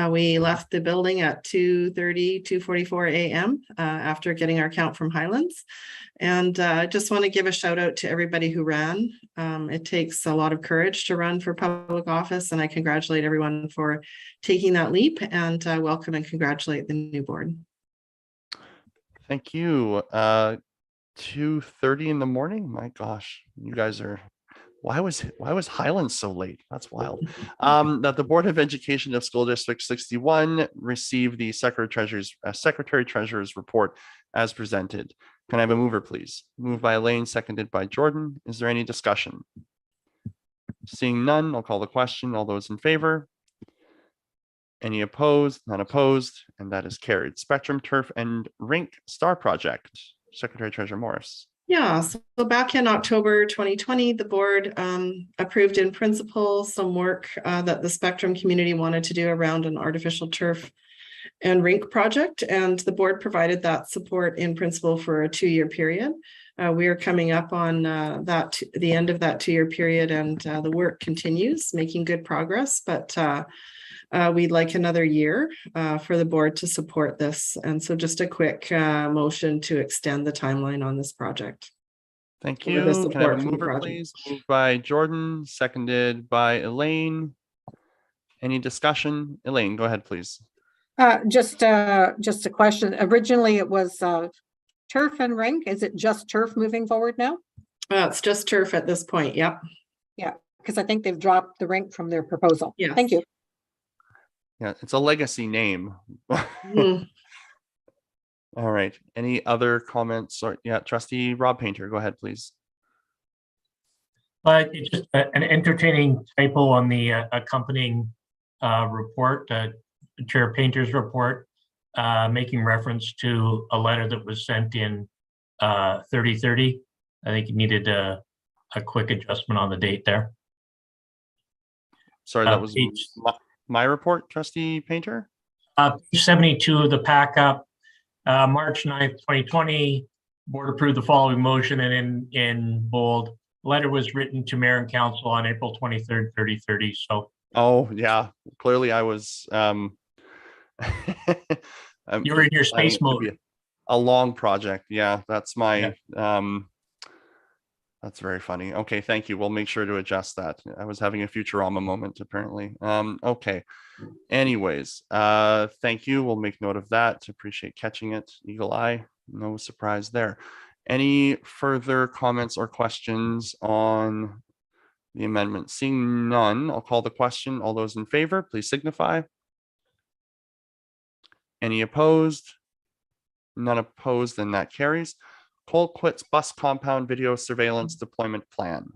We left the building at 2:44 a.m. After getting our count from Highlands. And I just want to give a shout out to everybody who ran. It takes a lot of courage to run for public office, and I congratulate everyone for taking that leap and welcome and congratulate the new board. Thank you. 2:30 in the morning. My gosh, you guys are. Why was Highlands so late? That's wild. That the Board of Education of School District 61 received the Secretary Treasurer's report as presented. Can I have a mover, please? Moved by Elaine, seconded by Jordan. Is there any discussion? Seeing none, I'll call the question. All those in favor? Any opposed? None opposed, and that is carried. Spectrum Turf and Rink Star Project. Secretary Treasurer Morris. Yeah, so back in October 2020, the board approved in principle some work that the Spectrum community wanted to do around an artificial turf and rink project, and the board provided that support in principle for a 2-year period. We are coming up on the end of that 2-year period, and the work continues, making good progress, but we'd like another year for the board to support this. And so just a quick motion to extend the timeline on this project. Thank you. Can I have a mover, please? Moved by Jordan, seconded by Elaine. Any discussion? Elaine, go ahead, please. Just a question. Originally, it was turf and rink. Is it just turf moving forward now? It's just turf at this point. Yep. Yeah, because I think they've dropped the rink from their proposal. Yeah. Thank you. Yeah, it's a legacy name. Mm. All right. Any other comments? Or yeah, Trustee Rob Painter, go ahead, please. But it's just an entertaining typo on the accompanying report, Chair Painter's report, making reference to a letter that was sent in 3030. I think it needed a quick adjustment on the date there. Sorry, that was my report, Trustee Painter? Page 72 of the pack up, March 9th, 2020, board approved the following motion, and in bold, letter was written to Mayor and Council on April 23rd, 3030. So. Oh, yeah, clearly I was. You were in your space mode. A long project. Yeah, that's my. Yeah. That's very funny. Okay, thank you. We'll make sure to adjust that. I was having a Futurama moment, apparently. Okay. Anyways, thank you. We'll make note of that. Appreciate catching it. Eagle eye. No surprise there. Any further comments or questions on the amendment? Seeing none, I'll call the question. All those in favor, please signify. Any opposed? None opposed, then that carries. Colquitt's bus compound video surveillance deployment plan.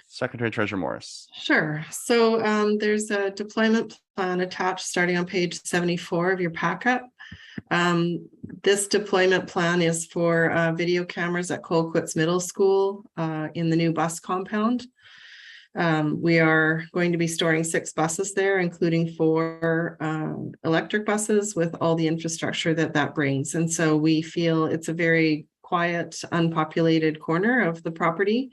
Secretary Treasurer Morris. Sure. So there's a deployment plan attached starting on page 74 of your packet. This deployment plan is for video cameras at Colquitt's Middle School in the new bus compound. We are going to be storing 6 buses there, including 4 electric buses with all the infrastructure that brings. And so we feel it's a very quiet, unpopulated corner of the property.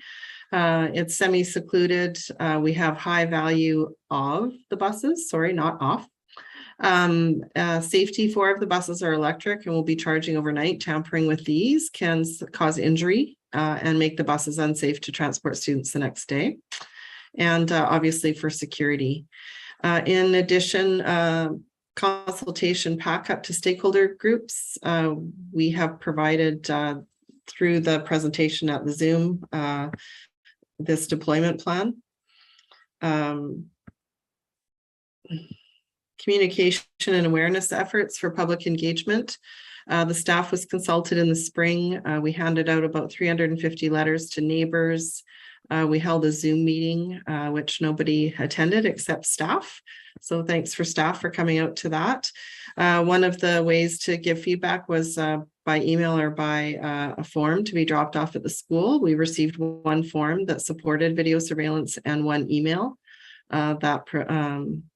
It's semi-secluded. We have high value of the buses, sorry, not off. Safety, 4 of the buses are electric and will be charging overnight. Tampering with these can cause injury and make the buses unsafe to transport students the next day. And obviously for security. In addition, consultation pack up to stakeholder groups. We have provided through the presentation at the Zoom this deployment plan. Communication and awareness efforts for public engagement. The staff was consulted in the spring. We handed out about 350 letters to neighbors. We held a Zoom meeting, which nobody attended except staff. So thanks for staff for coming out to that. One of the ways to give feedback was by email or by a form to be dropped off at the school. We received 1 form that supported video surveillance and 1 email that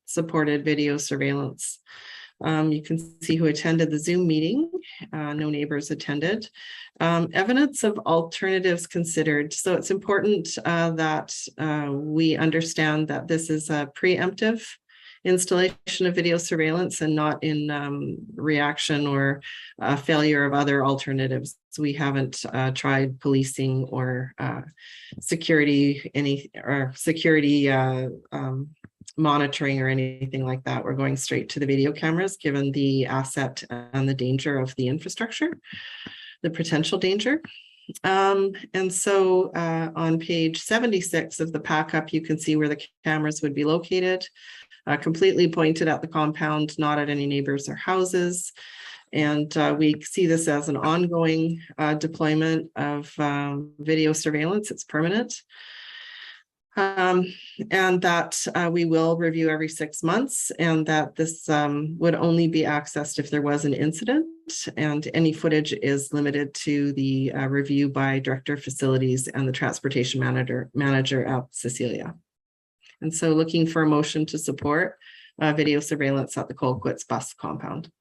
supported video surveillance. You can see who attended the Zoom meeting. No neighbors attended. Evidence of alternatives considered. So it's important that we understand that this is a preemptive installation of video surveillance and not in reaction or failure of other alternatives. So we haven't tried policing or security monitoring or anything like that. We're going straight to the video cameras, given the asset and the danger of the infrastructure, the potential danger. And so on page 76 of the pack up, you can see where the cameras would be located, completely pointed at the compound, not at any neighbors or houses. And we see this as an ongoing deployment of video surveillance. It's permanent. And that we will review every 6 months, and that this would only be accessed if there was an incident, and any footage is limited to the review by Director of Facilities and the Transportation Manager at Cecilia. And so looking for a motion to support video surveillance at the Colquitt's bus compound.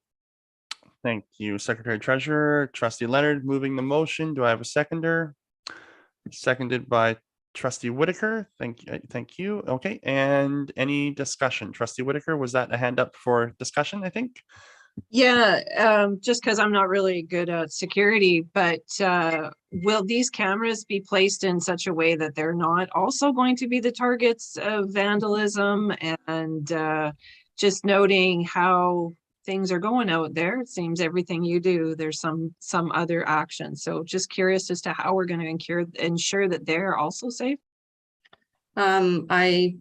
Thank you, Secretary Treasurer. Trustee Leonard moving the motion. Do I have a seconder? Seconded by Trustee Whitaker. Thank you. Okay, and any discussion? Trustee Whitaker, was that a hand up for discussion, I think? Yeah, just because I'm not really good at security, but will these cameras be placed in such a way that they're not also going to be the targets of vandalism? And just noting how things are going out there, it seems everything you do, there's some other action. So just curious as to how we're going to ensure that they're also safe. I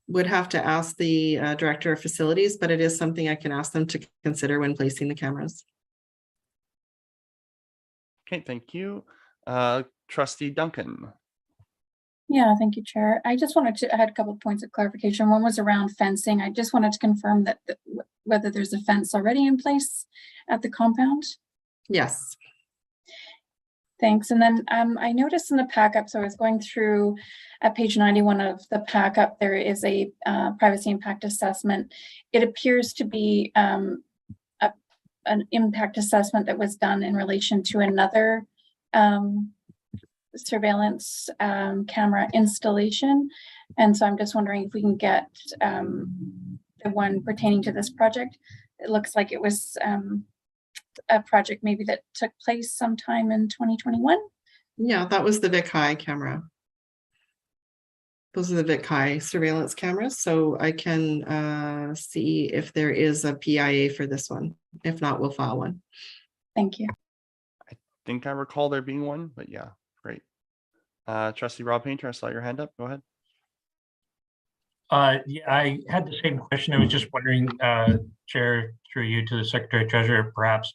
would have to ask the Director of Facilities, but it is something I can ask them to consider when placing the cameras. Okay, thank you. Trustee Duncan. Yeah, thank you, Chair. I had a couple of points of clarification. One was around fencing. I just wanted to confirm that whether there's a fence already in place at the compound. Yes. Thanks. And then I noticed in the pack up, so I was going through at page 91 of the pack up, there is a privacy impact assessment. It appears to be an impact assessment that was done in relation to another surveillance camera installation. And so I'm just wondering if we can get the one pertaining to this project. It looks like it was a project maybe that took place sometime in 2021. Yeah, that was the Vic High camera. Those are the Vic High surveillance cameras. So I can see if there is a PIA for this one. If not, we'll file one. Thank you. think I recall there being one, but yeah, great. Trustee Rob Painter, I saw your hand up. Go ahead. Yeah, I had the same question. I was just wondering, Chair, through you to the Secretary Treasurer, perhaps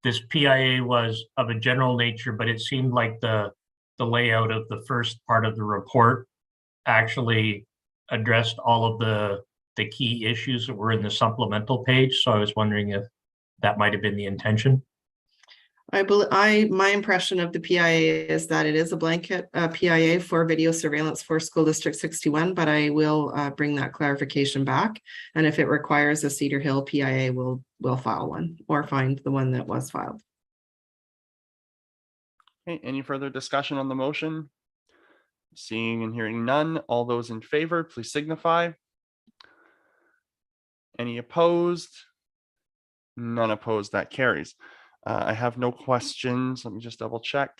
this PIA was of a general nature, but it seemed like the layout of the first part of the report actually addressed all of the key issues that were in the supplemental page. So I was wondering if that might have been the intention. My impression of the PIA is that it is a blanket PIA for video surveillance for School District 61, but I will bring that clarification back. And if it requires a Cedar Hill PIA, we'll file one or find the one that was filed. Okay, any further discussion on the motion? Seeing and hearing none, all those in favor, please signify. Any opposed? None opposed, that carries. I have no questions. Let me just double check.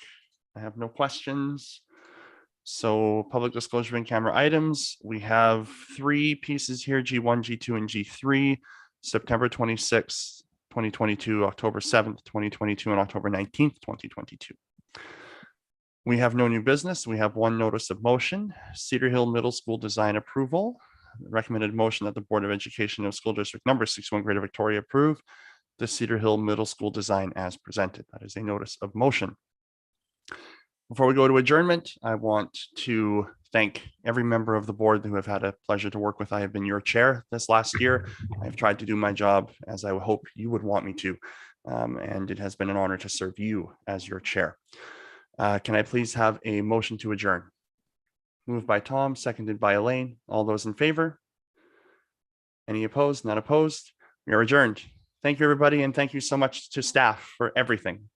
I have no questions. So public disclosure in camera items, we have 3 pieces here, G1, G2, and G3, September 26th, 2022, October 7th, 2022, and October 19th, 2022. We have no new business. We have 1 notice of motion, Cedar Hill Middle School design approval. Recommended motion that the Board of Education of School District number 61 Greater Victoria approve the Cedar Hill Middle School design as presented. That is a notice of motion. Before we go to adjournment, I want to thank every member of the board who have had a pleasure to work with. I have been your chair this last year. I've tried to do my job as I hope you would want me to. And it has been an honor to serve you as your chair. Can I please have a motion to adjourn? Moved by Tom, seconded by Elaine. All those in favor? Any opposed? Not opposed? We are adjourned. Thank you, everybody, and thank you so much to staff for everything.